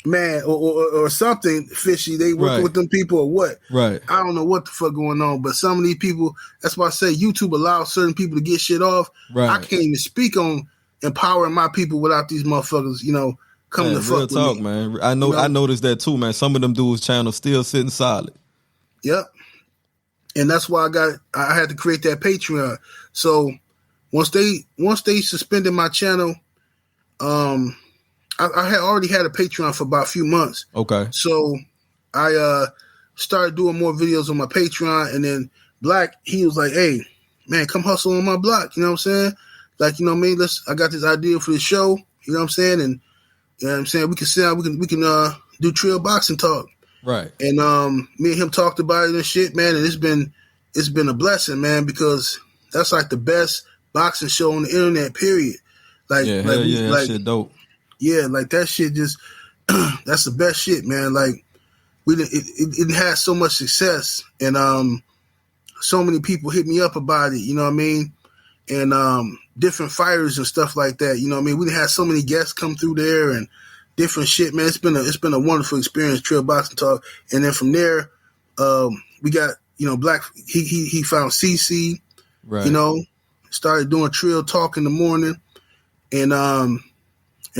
Man, or something fishy. They working with them people or what? Right. I don't know what the fuck going on, but some of these people, that's why I say YouTube allows certain people to get shit off. Right. I can't even speak on empowering my people without these motherfuckers, you know, coming to fuck with talk, me. Man. I know, I noticed that too, man. Some of them dudes' channels still sitting solid. Yep. And that's why I had to create that Patreon. So once they suspended my channel, I had already had a Patreon for about a few months. Okay. So I started doing more videos on my Patreon, and then Black, he was like, "Hey, man, come hustle on my block." You know what I'm saying? Like, you know what I mean? I got this idea for the show. You know what I'm saying? And you know what I'm saying, we can do Trill Boxing Talk. Right. And me and him talked about it and shit, man. And it's been a blessing, man, because that's like the best boxing show on the internet. Period. Like, that shit dope. Yeah, like that shit just that's the best shit, man. Like it had so much success, and so many people hit me up about it. You know what I mean? And different fighters and stuff like that. You know what I mean? We had so many guests come through there and different shit, man. It's been a wonderful experience, Trill Boxing Talk. And then from there, we got, you know, Black. He found CC. Right. You know, started doing Trill Talk in the morning, and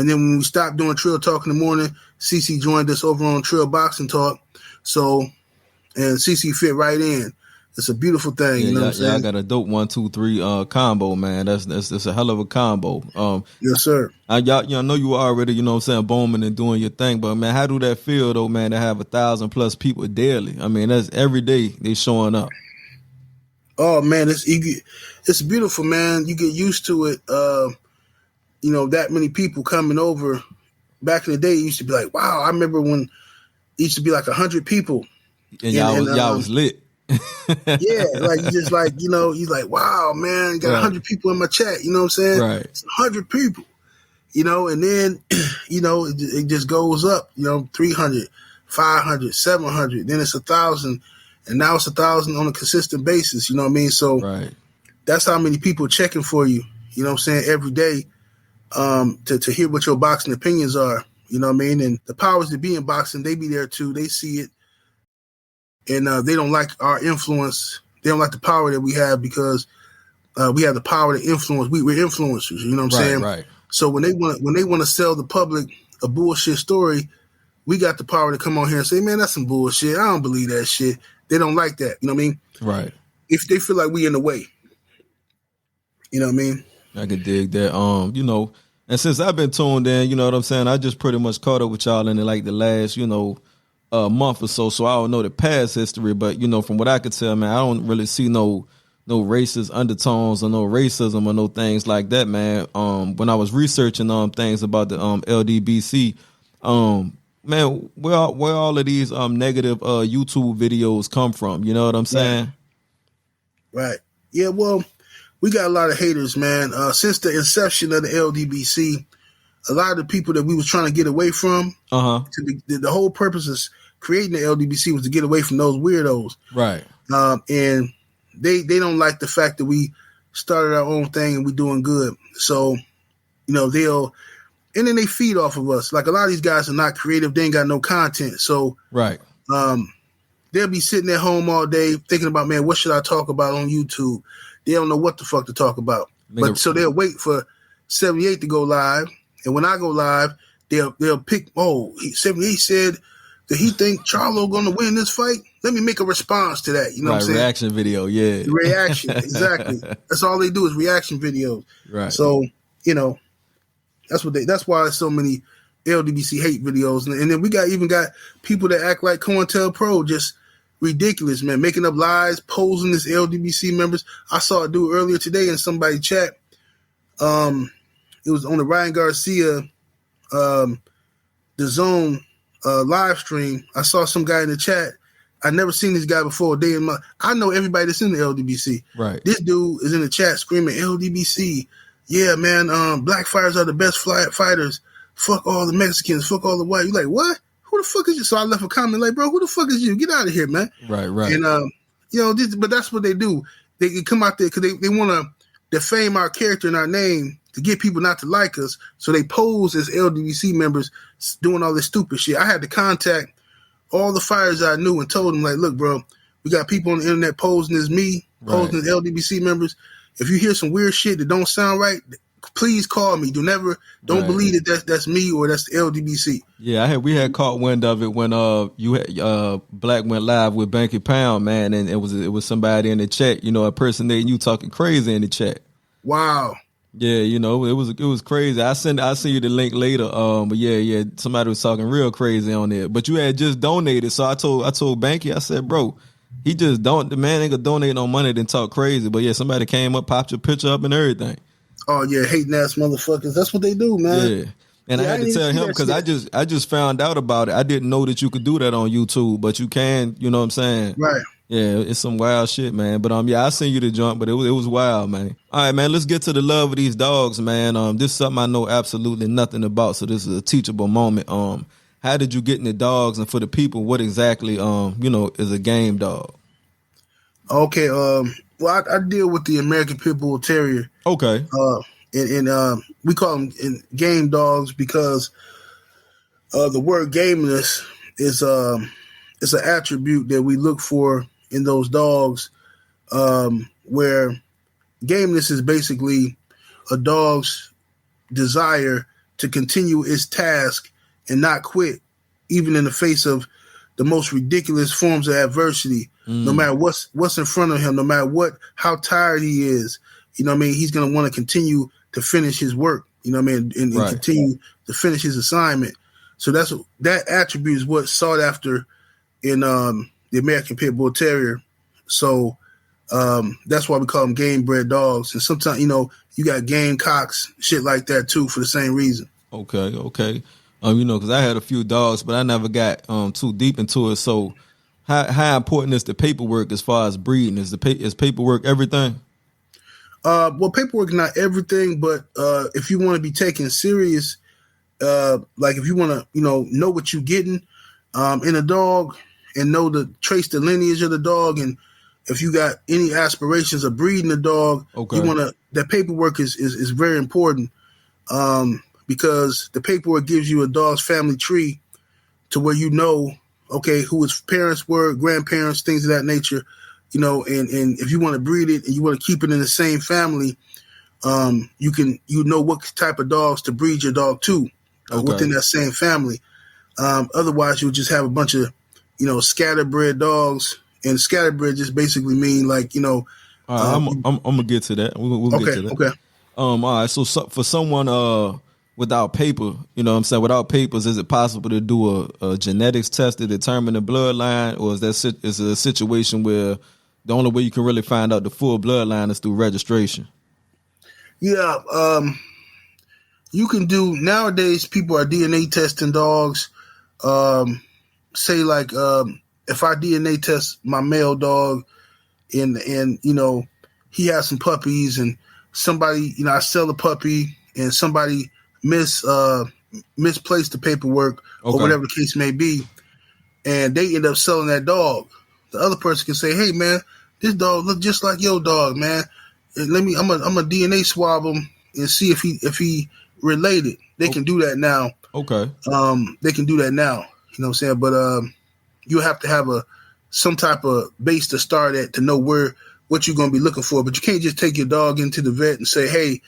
then when we stopped doing Trill Talk in the morning, CC joined us over on Trill Boxing Talk. So, and CC fit right in. It's a beautiful thing, you know what I'm saying? Yeah, I got a dope 1, 2, 3 combo, man. That's a hell of a combo. Yes, sir. I know you already, you know what I'm saying, booming and doing your thing, but man, how do that feel though, man, to have 1,000+ people daily? I mean, that's every day they showing up. Oh man, it's beautiful, man. You get used to it. You know, that many people coming over. Back in the day, it used to be like, wow, I remember when it used to be like 100 people. And y'all was lit. Yeah, like you just like, you know, he's like, wow, man, you got 100 people in my chat, you know what I'm saying? Right. It's 100 people, you know, and then, you know, it just goes up, you know, 300, 500, 700, then it's 1,000, and now it's 1,000 on a consistent basis, you know what I mean? So that's how many people checking for you, you know what I'm saying, every day. To hear what your boxing opinions are, you know what I mean? And the powers that be in boxing, they be there too. They see it. And they don't like our influence. They don't like the power that we have because we have the power to influence. We're influencers, you know what I'm saying? Right. So when they want to sell the public a bullshit story, we got the power to come on here and say, man, that's some bullshit. I don't believe that shit. They don't like that. You know what I mean? Right. If they feel like we in the way. You know what I mean? I could dig that. You know, and since I've been tuned in, you know what I'm saying, I just pretty much caught up with y'all in like the last, you know, month or so. So I don't know the past history, but you know, from what I could tell, man, I don't really see no racist undertones or no racism or no things like that, man. When I was researching things about the Ldbc, man, where all of these negative YouTube videos come from? You know what I'm saying? Right. Yeah. Well, we got a lot of haters, man. Since the inception of the Ldbc, a lot of the people that we was trying to get away from, the whole purpose of creating the Ldbc was to get away from those weirdos. Right. And they don't like the fact that we started our own thing and we doing good. So, you know, and then they feed off of us. Like a lot of these guys are not creative. They ain't got no content. So, right. They'll be sitting at home all day thinking about, man, what should I talk about on YouTube? They don't know what the fuck to talk about. But so they'll wait for 78 to go live. And when I go live, they'll pick, 78 said that he think Charlo going to win this fight. Let me make a response to that. You know what I'm saying? Reaction video, yeah. Reaction, exactly. That's all they do is reaction videos. Right. So, you know, that's why there's so many Ldbc hate videos. And then we even got people that act like COINTELPRO, just ridiculous, man, making up lies, posing as Ldbc members. I saw a dude earlier today in somebody's chat. It was on the Ryan Garcia, the Zone live stream. I saw some guy in the chat. I never seen this guy before a day in my. I know everybody that's in the Ldbc. Right. This dude is in the chat screaming Ldbc. yeah, man, black fighters are the best fighters. Fuck all the Mexicans. Fuck all the white. You're like, what? Who the fuck is you? So I left a comment like, bro, who the fuck is you? Get out of here, man. Right. And, but that's what they do. They come out there because they want to defame our character and our name to get people not to like us. So they pose as LDBC members doing all this stupid shit. I had to contact all the fighters I knew and told them, like, look, bro, we got people on the internet posing as me, posing as LDBC members. If you hear some weird shit that don't sound right, please call me. Don't believe that that's me or that's the LDBC. Yeah, we had caught wind of it when you had Black went live with Banky Pound, man, and it was somebody in the chat, impersonating you, talking crazy in the chat. Wow. Yeah, it was crazy. I'll send you the link later. But yeah, somebody was talking real crazy on there. But you had just donated, so I told Banky, I said, bro, the man ain't gonna donate no money then talk crazy. But yeah, somebody came up, popped your picture up and everything. Oh yeah, hating ass motherfuckers. That's what they do, man. Yeah. And I had to tell him because I just found out about it. I didn't know that you could do that on YouTube, but you can, you know what I'm saying? Right. Yeah, it's some wild shit, man. But yeah, I seen you the jump, but it was wild, man. All right, man, let's get to the love of these dogs, man. This is something I know absolutely nothing about, so this is a teachable moment. How did you get into dogs, and for the people, what exactly is a game dog? Okay, well, I deal with the American Pitbull Terrier. Okay. And we call them game dogs because the word gameness is it's an attribute that we look for in those dogs, where gameness is basically a dog's desire to continue its task and not quit, even in the face of the most ridiculous forms of adversity. No matter what's in front of him, no matter how tired he is, he's going to want to continue to finish his work, and continue to finish his assignment. So that attribute is what's sought after in the American Pitbull Terrier. So that's why we call them game bred dogs. And sometimes, you got gamecocks, shit like that too, for the same reason. Okay. Because I had a few dogs, but I never got too deep into it. So how important is the paperwork as far as breeding? Is paperwork everything? Well, paperwork is not everything, but if you want to be taken serious, like if you want to, know what you're getting in a dog and trace the lineage of the dog, and if you got any aspirations of breeding a dog, that paperwork is very important, because the paperwork gives you a dog's family tree to where who his parents were, grandparents, things of that nature. And if you want to breed it and you want to keep it in the same family, you know what type of dogs to breed your dog to within that same family. Otherwise, you'll just have a bunch of, scatterbred dogs, and scatterbred just basically mean like, I'm gonna get to that. We'll get to that. Okay. All right. So for someone without paper, without papers, is it possible to do a genetics test to determine the bloodline, or is it a situation where the only way you can really find out the full bloodline is through registration? Yeah, you can do nowadays. People are DNA testing dogs. Say like if I DNA test my male dog, and he has some puppies, and somebody I sell a puppy, and somebody misplaced the paperwork or whatever the case may be, and they end up selling that dog. The other person can say, "Hey, man, this dog look just like your dog, man. And I'm a DNA swab him and see if he related." They can do that now. Okay. They can do that now. You know what I'm saying? But you have to have some type of base to start at to know what you're going to be looking for. But you can't just take your dog into the vet and say, "Hey,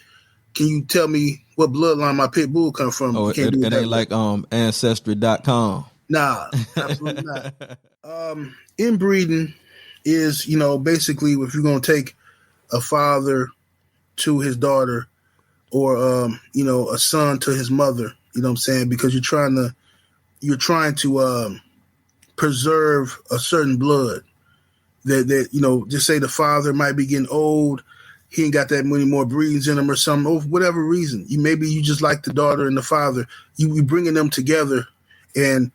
can you tell me what bloodline my pit bull come from?" Oh, it ain't like Ancestry.com. Nah, absolutely not. Inbreeding is, basically if you're going to take a father to his daughter, or a son to his mother, you know what I'm saying? Because you're trying to preserve a certain blood that just say the father might be getting old, he ain't got that many more breeds in him or something, or whatever reason. Maybe you just like the daughter and the father. You bringing them together, and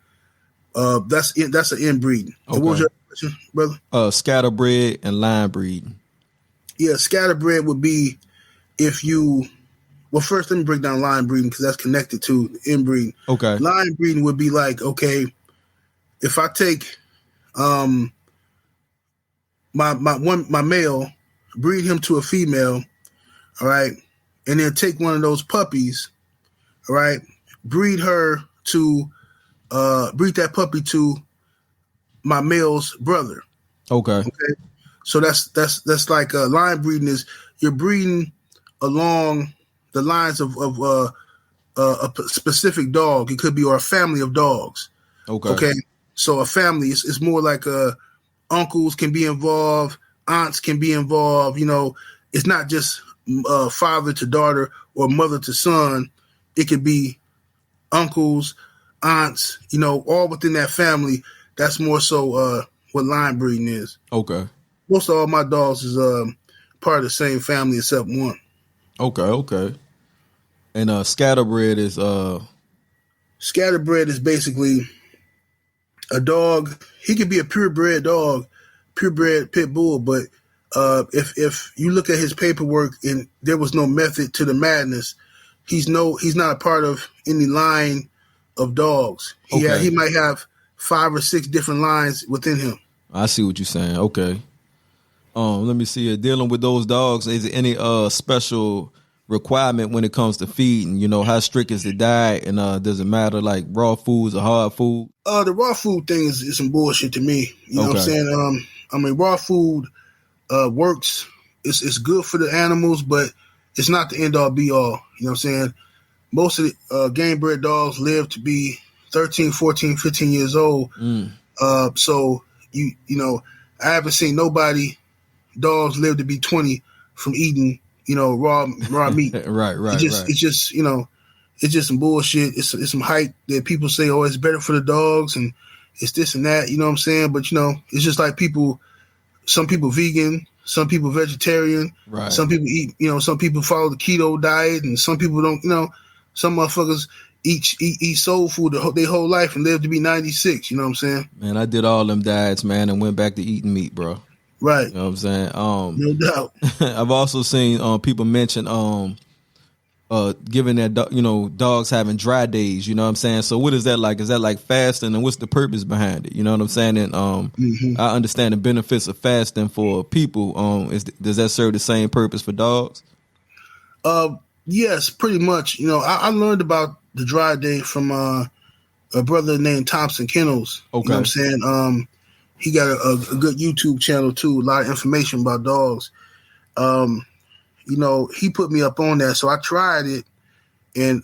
that's an inbreeding. Okay. What was your question, brother? Scatterbred and line breeding. Yeah, scatterbred would be if you Well, first let me break down line breeding because that's connected to inbreeding. Okay. Line breeding would be like, okay, if I take my male, breed him to a female, all right, and then take one of those puppies, all right, breed that puppy to my male's brother. Okay. So that's like line breeding is you're breeding along the lines of a specific dog. It could be or a family of dogs. Okay. So a family is more like uncles can be involved, aunts can be involved. You know, it's not just father to daughter or mother to son. It could be uncles, aunts, you know, all within that family. That's more so what line breeding is. Okay. Most of all my dogs is part of the same family except one. Okay. And scatterbred is Scatterbred is basically a dog. He could be a purebred dog, purebred pit bull, but if you look at his paperwork and there was no method to the madness, he's not a part of any line of dogs. He might have 5 or 6 different lines within him. I see what you're saying. Okay. Let me see. Dealing with those dogs, is there any special requirement when it comes to feeding? You know, how strict is the diet, and does it matter like raw foods or hard food? The raw food thing is some bullshit to me. You know what I'm saying? I mean, raw food works. It's good for the animals, but it's not the end all be all. You know what I'm saying? Most of the game bred dogs live to be 13, 14, 15 years old. So you know, I haven't seen dogs live to be 20 from eating, you know, raw meat. right. It's just, you know, it's just some bullshit. It's some hype that people say, oh, it's better for the dogs and it's this and that, you know what I'm saying? But, you know, it's just like some people vegan, some people vegetarian, right. Some people eat, you know, some people follow the keto diet and some people don't, you know, some motherfuckers eat soul food their whole life and live to be 96, you know what I'm saying? Man, I did all them diets, man, and went back to eating meat, bro. Right. You know what I'm saying? No doubt. I've also seen people mention giving that dogs having dry days, you know what I'm saying? So what is that like? Is that like fasting, and what's the purpose behind it? You know what I'm saying? And I understand the benefits of fasting for people. Does that serve the same purpose for dogs? Yes, pretty much. You know, I learned about the dry day from a brother named Thompson Kennels. Okay. You know what I'm saying? He got a good YouTube channel too, a lot of information about dogs. You know, he put me up on that, so I tried it. And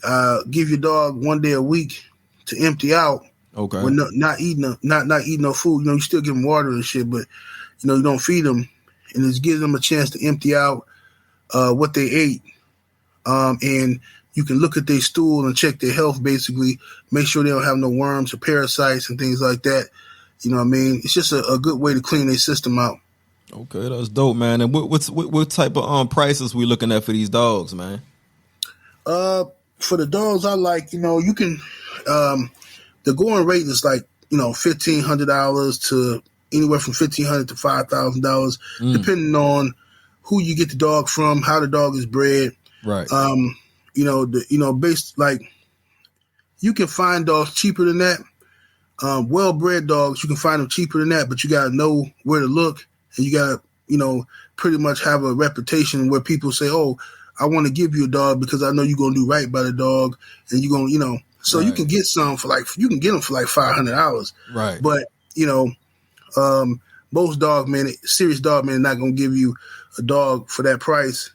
give your dog 1 day a week to empty out. Okay. When not eating no food. You know, you still give them water and shit, but you know, you don't feed them, and it gives them a chance to empty out what they ate. And you can look at their stool and check their health. Basically, make sure they don't have no worms or parasites and things like that. You know what I mean? It's just a good way to clean their system out. Okay, that's dope, man. And what type of prices we looking at for these dogs, man? For the dogs, I like, you know, you can the going rate is like, you know, $1,500 to anywhere from $1,500 to $5,000, depending on who you get the dog from, how the dog is bred. Right. Based like you can find dogs cheaper than that. Well-bred dogs, you can find them cheaper than that, but you got to know where to look, and you got to, you know, pretty much have a reputation where people say, oh, I want to give you a dog because I know you're going to do right by the dog, and you're going to, you know, so right. You can get some for like, you can get them for like $500. Right. But, you know, most serious dog men are not going to give you a dog for that price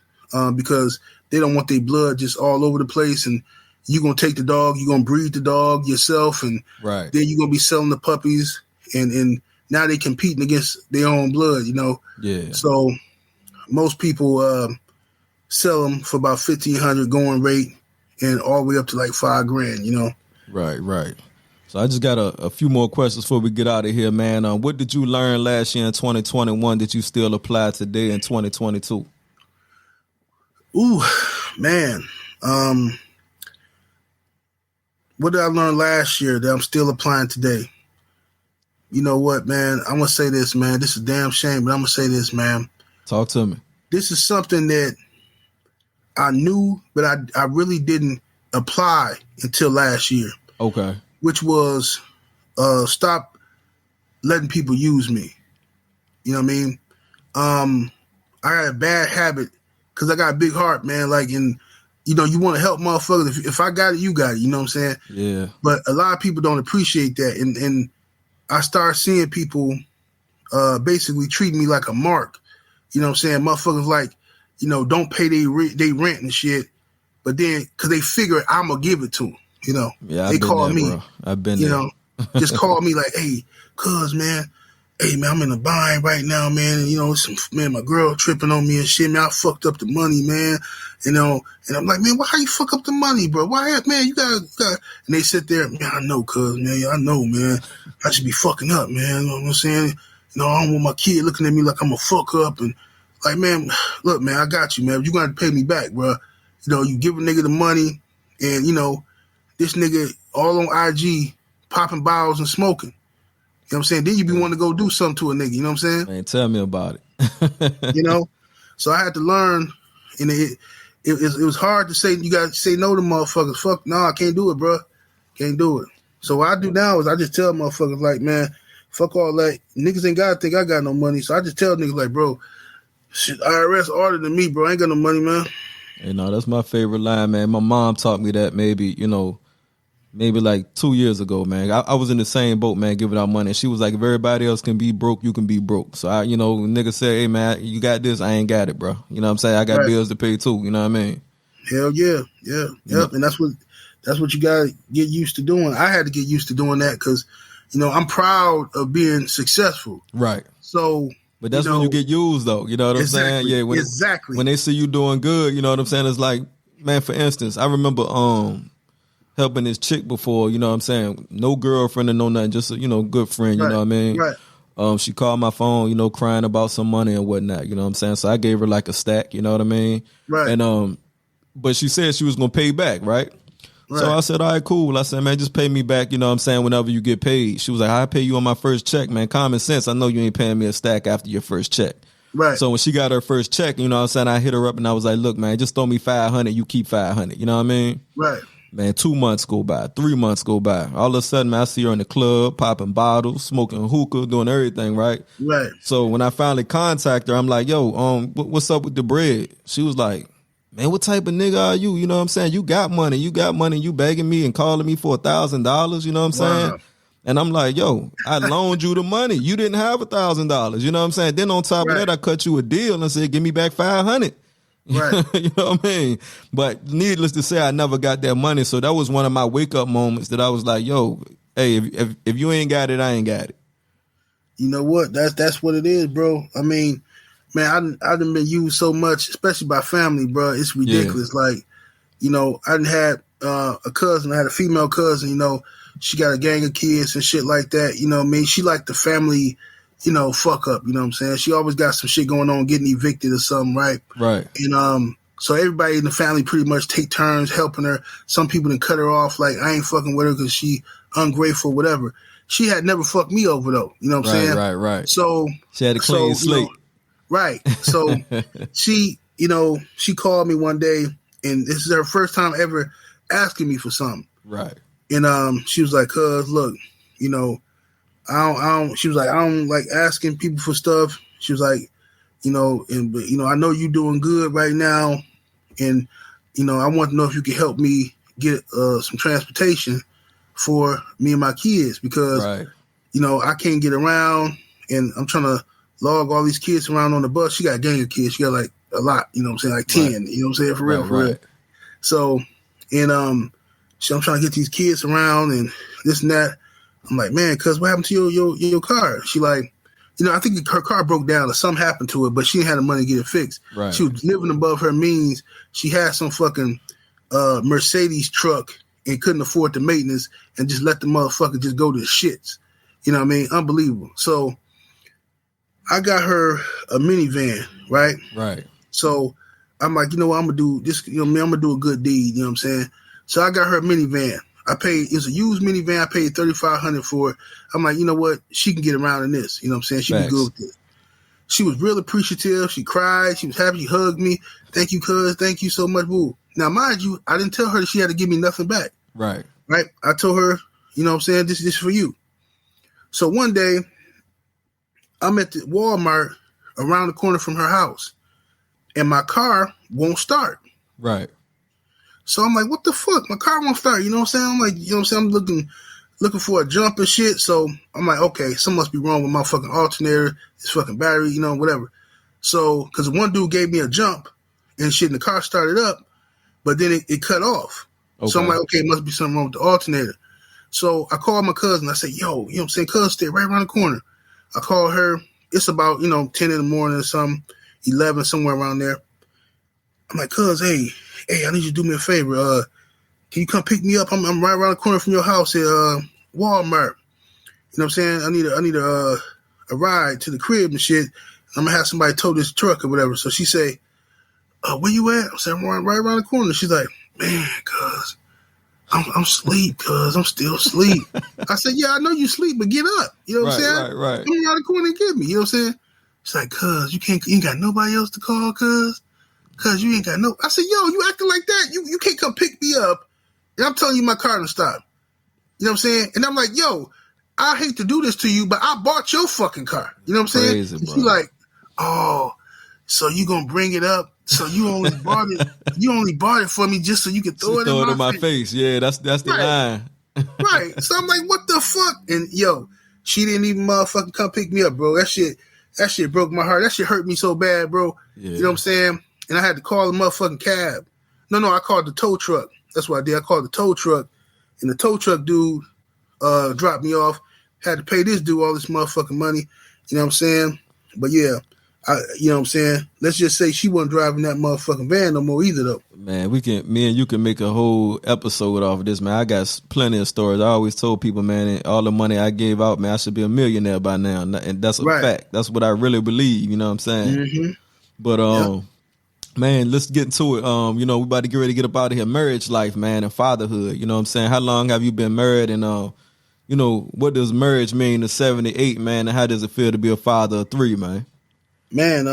because they don't want their blood just all over the place, and you're going to take the dog, you're going to breed the dog yourself, and right. Then you're going to be selling the puppies, and now they competing against their own blood, you know? Yeah. So most people sell them for about $1,500 going rate and all the way up to like $5,000, you know? Right. So I just got a few more questions before we get out of here, man. What did you learn last year in 2021 that you still apply today in 2022? Ooh, man. What did I learn last year that I'm still applying today? You know what, man? I'm going to say this, man. This is a damn shame, but I'm going to say this, man. Talk to me. This is something that I knew, but I really didn't apply until last year. Okay. Which was stop letting people use me. You know what I mean? I had a bad habit because I got a big heart, man. Like, and you know, you want to help motherfuckers. If I got it, you got it. You know what I'm saying? Yeah. But a lot of people don't appreciate that, and I start seeing people basically treating me like a mark. You know what I'm saying? Motherfuckers like, you know, don't pay they rent and shit, but then because they figure I'm gonna give it to them. You know? Yeah. They call me. Bro. I've been you there. know, just call me like, hey, cuz man, I'm in a bind right now, man. And, you know, my girl tripping on me and shit, man. I fucked up the money, man. You know, and I'm like, man, why you fuck up the money, bro? Why, man, you gotta, and they sit there, man, I know, cuz, man, I know, man. I should be fucking up, man. You know what I'm saying? You know, I don't want my kid looking at me like I'm a fuck up. And like, man, look, man, I got you, man. You gotta pay me back, bro. You know, you give a nigga the money and, you know, this nigga all on IG popping bottles and smoking. You know what I'm saying? Then you be wanting to go do something to a nigga. You know what I'm saying? Man, tell me about it. You know? So I had to learn, and it was hard to say, you got to say no to motherfuckers. Fuck, no, I can't do it, bro. Can't do it. So what I do now is I just tell motherfuckers like, man, fuck all that. Niggas ain't got to think I got no money. So I just tell niggas like, bro, shit, IRS ordered than me, bro. I ain't got no money, man. You know, that's my favorite line, man. My mom taught me that maybe like 2 years ago, man. I was in the same boat, man, giving out money. And she was like, if everybody else can be broke, you can be broke. So, nigga say, hey, man, you got this, I ain't got it, bro. You know what I'm saying? I got bills to pay, too. You know what I mean? Hell yeah. Yeah. Yep. And that's what you got to get used to doing. I had to get used to doing that because, you know, I'm proud of being successful. Right. So... But that's when you get used, though. You know what I'm saying? Yeah. When they see you doing good, you know what I'm saying? It's like, man, for instance, I remember helping this chick before, you know what I'm saying? No girlfriend or no nothing, just a, good friend, you know what I mean? Right. She called my phone, crying about some money and whatnot, you know what I'm saying? So I gave her like a stack, you know what I mean? Right. And but she said she was gonna pay back, right? So I said, all right, cool. I said, man, just pay me back, you know what I'm saying, whenever you get paid. She was like, I pay you on my first check, man. Common sense. I know you ain't paying me a stack after your first check. Right. So when she got her first check, you know what I'm saying, I hit her up and I was like, look, man, just throw me 500, you keep 500. You know what I mean? Right. Man, 2 months go by, 3 months go by. All of a sudden, man, I see her in the club, popping bottles, smoking hookah, doing everything, right? Right. So when I finally contact her, I'm like, yo, what's up with the bread? She was like, man, what type of nigga are you? You know what I'm saying? You got money, you begging me and calling me for $1,000, you know what I'm saying? Wow. And I'm like, yo, I loaned you the money. You didn't have $1,000, you know what I'm saying? Then on top of that, I cut you a deal and said, give me back 500. Right. You know what I mean? But needless to say, I never got that money. So that was one of my wake up moments that I was like, yo, hey, if you ain't got it, I ain't got it. You know what? That's what it is, bro. I mean, man, I done been used so much, especially by family, bro. It's ridiculous. Yeah. Like, I done had a cousin. I had a female cousin, she got a gang of kids and shit like that. You know what I mean? She like the family, fuck up. You know what I'm saying? She always got some shit going on, getting evicted or something, right? Right. And so everybody in the family pretty much take turns helping her. Some people done cut her off, like, I ain't fucking with her because she ungrateful, whatever. She had never fucked me over, though. You know what I'm saying? Right. So she had a clean slate. Right. So she called me one day, and this is her first time ever asking me for something. Right. And she was like, cuz, look, I don't she was like, I don't like asking people for stuff. She was like, I know you doing good right now, and I want to know if you can help me get some transportation for me and my kids because I can't get around, and I'm trying to log all these kids around on the bus. She got a gang of kids. She got like a lot, you know what I'm saying, like 10, you know what I'm saying, for real. So, and I'm trying to get these kids around and this and that. I'm like, man, cuz what happened to your car? She like, I think her car broke down or something happened to it, but she didn't have the money to get it fixed. Right. She was living above her means. She had some fucking Mercedes truck and couldn't afford the maintenance and just let the motherfucker just go to the shits. You know what I mean? Unbelievable. So I got her a minivan, right? Right. So I'm like, I'm gonna do this, I'm gonna do a good deed, you know what I'm saying? So I got her a minivan. It's a used minivan. I paid $3,500 for it. I'm like, you know what? She can get around in this. You know what I'm saying? She be good with it. She was real appreciative. She cried. She was happy. She hugged me. Thank you, cuz. Thank you so much, boo. Now, mind you, I didn't tell her that she had to give me nothing back. Right. Right? I told her, you know what I'm saying, this is for you. So one day, I'm at the Walmart around the corner from her house, and my car won't start. Right. So I'm like, what the fuck? My car won't start. You know what I'm saying? I'm like, you know what I'm saying? I'm looking for a jump and shit. So I'm like, okay, something must be wrong with my fucking alternator, this fucking battery, you know, whatever. So, because one dude gave me a jump and shit, and the car started up, but then it cut off. Okay. So I'm like, okay, it must be something wrong with the alternator. So I called my cousin. I said, yo, you know what I'm saying? Cuz, stay right around the corner. I called her. It's about, 10 in the morning or something, 11, somewhere around there. I'm like, cuz, hey, I need you to do me a favor. Can you come pick me up? I'm right around the corner from your house at Walmart. You know what I'm saying? I need a ride to the crib and shit. I'm gonna have somebody tow this truck or whatever. So she say, where you at? I said, I'm right around the corner. She's like, man, cuz, I'm asleep, cuz I'm still asleep. I said, yeah, I know you sleep, but get up. You know what I'm saying? Right. Come around the corner and get me. You know what I'm saying? She's like, cuz, you ain't got nobody else to call, cuz you ain't got no. I said, yo, you acting like that? You can't come pick me up. And I'm telling you my car to stop. You know what I'm saying? And I'm like, yo, I hate to do this to you, but I bought your fucking car. You know what I'm saying? Crazy, and she's like, oh, so you gonna bring it up? So you only bought it? You only bought it for me just so you could throw it in my face? Yeah, that's the line. Right. So I'm like, what the fuck? And yo, she didn't even motherfucking come pick me up, bro. That shit broke my heart. That shit hurt me so bad, bro. Yeah. You know what I'm saying? And I had to call the motherfucking cab. No, I called the tow truck. That's what I did. I called the tow truck, and the tow truck dude dropped me off. Had to pay this dude all this motherfucking money. You know what I'm saying? But yeah, you know what I'm saying? Let's just say she wasn't driving that motherfucking van no more either, though. Man, me and you can make a whole episode off of this, man. I got plenty of stories. I always told people, man, all the money I gave out, man, I should be a millionaire by now. And that's a fact. That's what I really believe. You know what I'm saying? Mm-hmm. But man, let's get into it. We about to get ready to get up out of here. Marriage life, man, and fatherhood. You know what I'm saying? How long have you been married? And, what does marriage mean to 78, man? And how does it feel to be a father of 3, man? Man,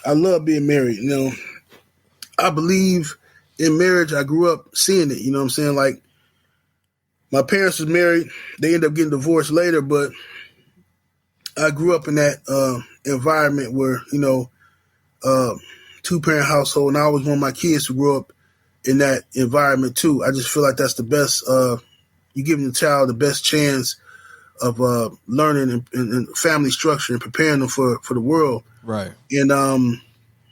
I love being married. You know, I believe in marriage. I grew up seeing it. You know what I'm saying? Like, my parents was married. They ended up getting divorced later, but I grew up in that environment where, 2-parent household, and I always want my kids to grow up in that environment too. I just feel like that's the best. You giving the child the best chance of learning and family structure and preparing them for the world. Right. And and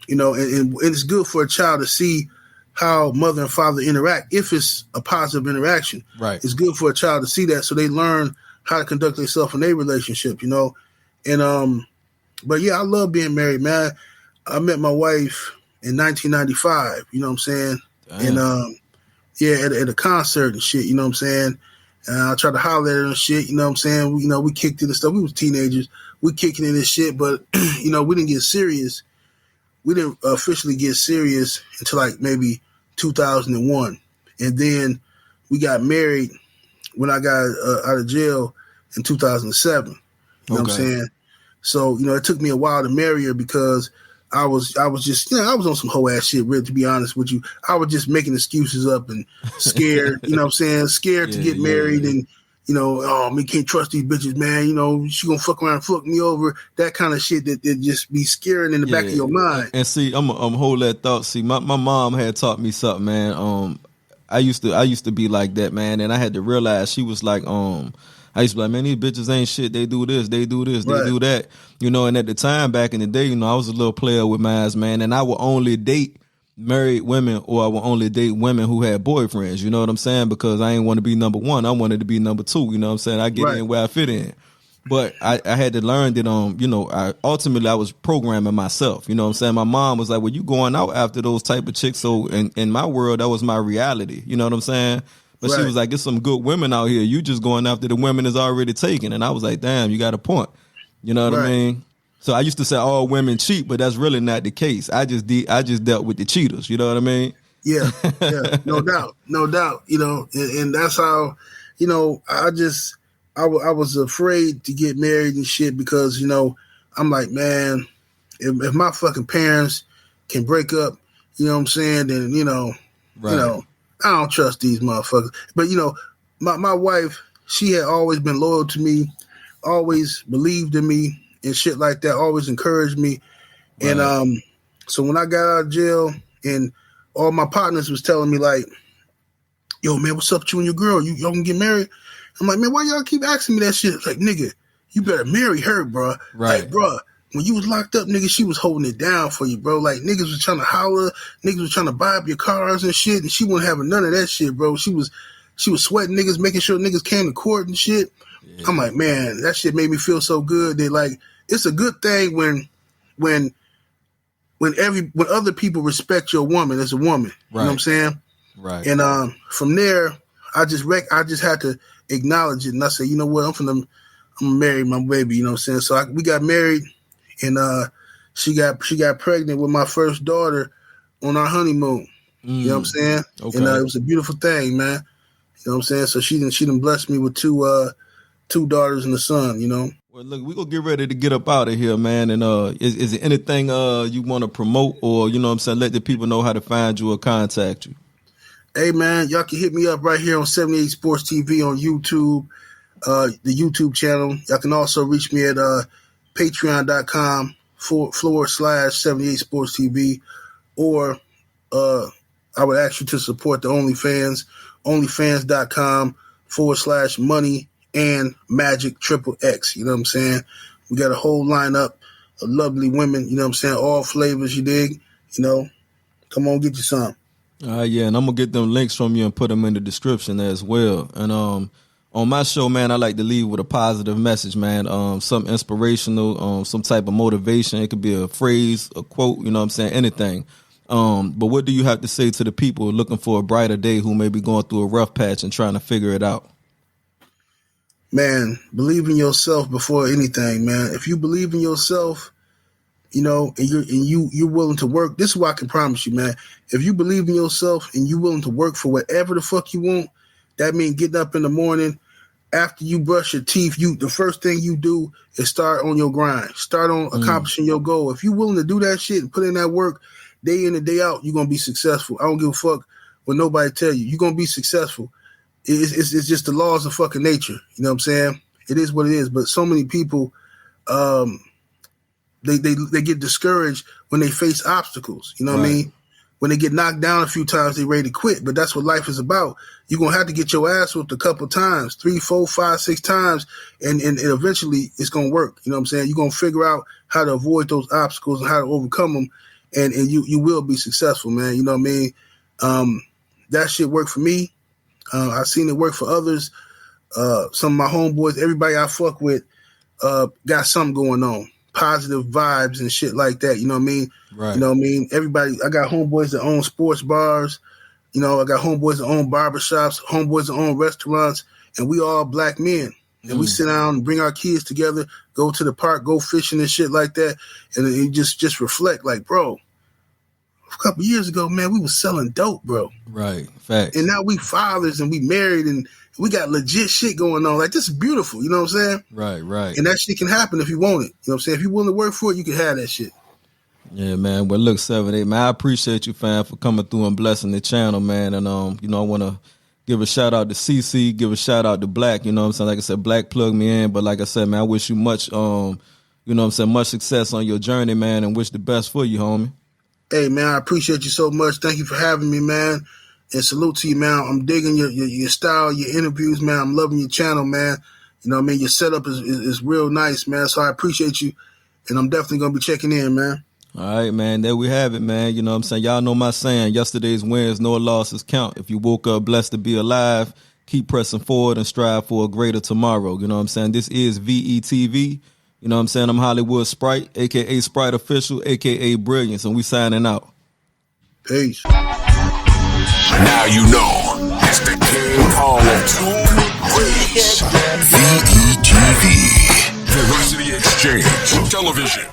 it's good for a child to see how mother and father interact if it's a positive interaction. Right. It's good for a child to see that so they learn how to conduct themselves in their relationship. And but yeah, I love being married, man. I met my wife in 1995, you know what I'm saying? Damn. And at a concert and shit, you know what I'm saying? And I tried to holler at her and shit, you know what I'm saying? We kicked it and stuff. We was teenagers. We kicking it and shit, but, we didn't get serious. We didn't officially get serious until like maybe 2001. And then we got married when I got out of jail in 2007. You know what I'm saying? So, it took me a while to marry her because I was just, I was on some hoe ass shit, really, to be honest with you. I was just making excuses up and scared, you know what I'm saying? Scared to get married and, we can't trust these bitches, man. She gonna fuck around and fuck me over. That kind of shit that just be scaring in the back of your mind. And see, I'm hold that thought. See, my mom had taught me something, man. I used to be like that, man. And I had to realize she was like, I used to be like, man, these bitches ain't shit. They do this, they do that. And at the time back in the day, I was a little player with my ass, man. And I would only date married women, or I would only date women who had boyfriends. You know what I'm saying? Because I ain't want to be number one. I wanted to be number 2. You know what I'm saying? I get in where I fit in. But I had to learn that, I was programming myself. You know what I'm saying? My mom was like, well, you going out after those type of chicks. So in my world, that was my reality. You know what I'm saying? But she was like, there's some good women out here. You just going after the women that's already taken. And I was like, damn, you got a point. You know what I mean? So I used to say all women cheat, but that's really not the case. I just dealt with the cheaters. You know what I mean? Yeah, no doubt. And that's how, I was afraid to get married and shit because, I'm like, man, if my fucking parents can break up, you know what I'm saying, then, you know, I don't trust these motherfuckers. But, you know, my wife, she had always been loyal to me, always believed in me and shit like that, always encouraged me. Right. And so when I got out of jail and all my partners was telling me like, yo, man, what's up with you and your girl? Y'all can get married? I'm like, man, why y'all keep asking me that shit? It's like, nigga, you better marry her, bro. Right. Like, bro, when you was locked up, nigga, she was holding it down for you, bro. Like, niggas was trying to holler, niggas was trying to buy up your cars and shit, and she wasn't having none of that shit, bro. She was sweating niggas, making sure niggas came to court and shit. Yeah. I'm like, man, that shit made me feel so good. That like, it's a good thing when other people respect your woman as a woman. Right. You know what I'm saying? Right. And from there, I just had to acknowledge it, and I said, you know what, I'm gonna marry my baby. You know what I'm saying? So we got married, and she got pregnant with my first daughter on our honeymoon. You know what I'm saying? Okay. And it was a beautiful thing, man. You know what I'm saying? So she done blessed me with two daughters and a son. You know. Well, look, we gonna get ready to get up out of here, man. And is there anything you want to promote, or you know what I'm saying, let the people know how to find you or contact you? Hey, man, y'all can hit me up right here on 78 Sports TV on YouTube, the YouTube channel. Y'all can also reach me at patreon.com/78 Sports TV, or I would ask you to support the OnlyFans, onlyfans.com/money and magic XXX. You know what I'm saying? We got a whole lineup of lovely women, you know what I'm saying? All flavors, you dig? You know, come on, get you some. Yeah, and I'm going to get them links from you and put them in the description as well. And on my show, man, I like to leave with a positive message, man, something inspirational, some type of motivation. It could be a phrase, a quote, you know what I'm saying, anything. But what do you have to say to the people looking for a brighter day who may be going through a rough patch and trying to figure it out? Man, believe in yourself before anything, man. If you believe in yourself, you know, and you're willing to work, this is what I can promise you, man. If you believe in yourself and you're willing to work for whatever the fuck you want, that means getting up in the morning after you brush your teeth. The first thing you do is start on your grind, start on accomplishing your goal. If you're willing to do that shit and put in that work day in and day out, you're gonna be successful. I don't give a fuck what nobody tell you. You're gonna be successful. It's just the laws of fucking nature. You know what I'm saying? It is what it is. But so many people, they get discouraged when they face obstacles. You know what I mean? When they get knocked down a few times, they ready to quit. But that's what life is about. You're going to have to get your ass whooped a couple times, 3, 4, 5, 6 times, and eventually it's going to work. You know what I'm saying? You're going to figure out how to avoid those obstacles and how to overcome them, and you will be successful, man. You know what I mean? That shit worked for me. I've seen it work for others. Some of my homeboys, everybody I fuck with, got something going on. Positive vibes and shit like that. You know what I mean? Right. You know what I mean? Everybody, I got homeboys that own sports bars. You know, I got homeboys that own barbershops, homeboys that own restaurants, and we all black men. And we sit down and bring our kids together, go to the park, go fishing and shit like that. And you just reflect like, bro, a couple years ago, man, we was selling dope, bro. Right. Facts. And now we fathers and we married and we got legit shit going on. Like, this is beautiful. You know what I'm saying? Right, right. And that shit can happen if you want it. You know what I'm saying? If you're willing to work for it, you can have that shit. Yeah, man. Well, look, 7-8, man, I appreciate you, fam, for coming through and blessing the channel, man. And, you know, I want to give a shout out to CC, give a shout out to Black. You know what I'm saying? Like I said, Black plugged me in. But like I said, man, I wish you much, you know what I'm saying, much success on your journey, man, and wish the best for you, homie. Hey, man, I appreciate you so much. Thank you for having me, man. And salute to you, man. I'm digging your style, your interviews, man. I'm loving your channel, man. You know what I mean? Your setup is real nice, man. So I appreciate you. And I'm definitely going to be checking in, man. All right, man. There we have it, man. You know what I'm saying? Y'all know my saying, yesterday's wins, no losses count. If you woke up blessed to be alive, keep pressing forward and strive for a greater tomorrow. You know what I'm saying? This is VETV. You know what I'm saying? I'm Hollywood Spryte, a.k.a. Spryte Official, a.k.a. Brilliance, and we signing out. Peace. Now you know it's the King Kong of two rays. VETV. Veracity Exchange Television.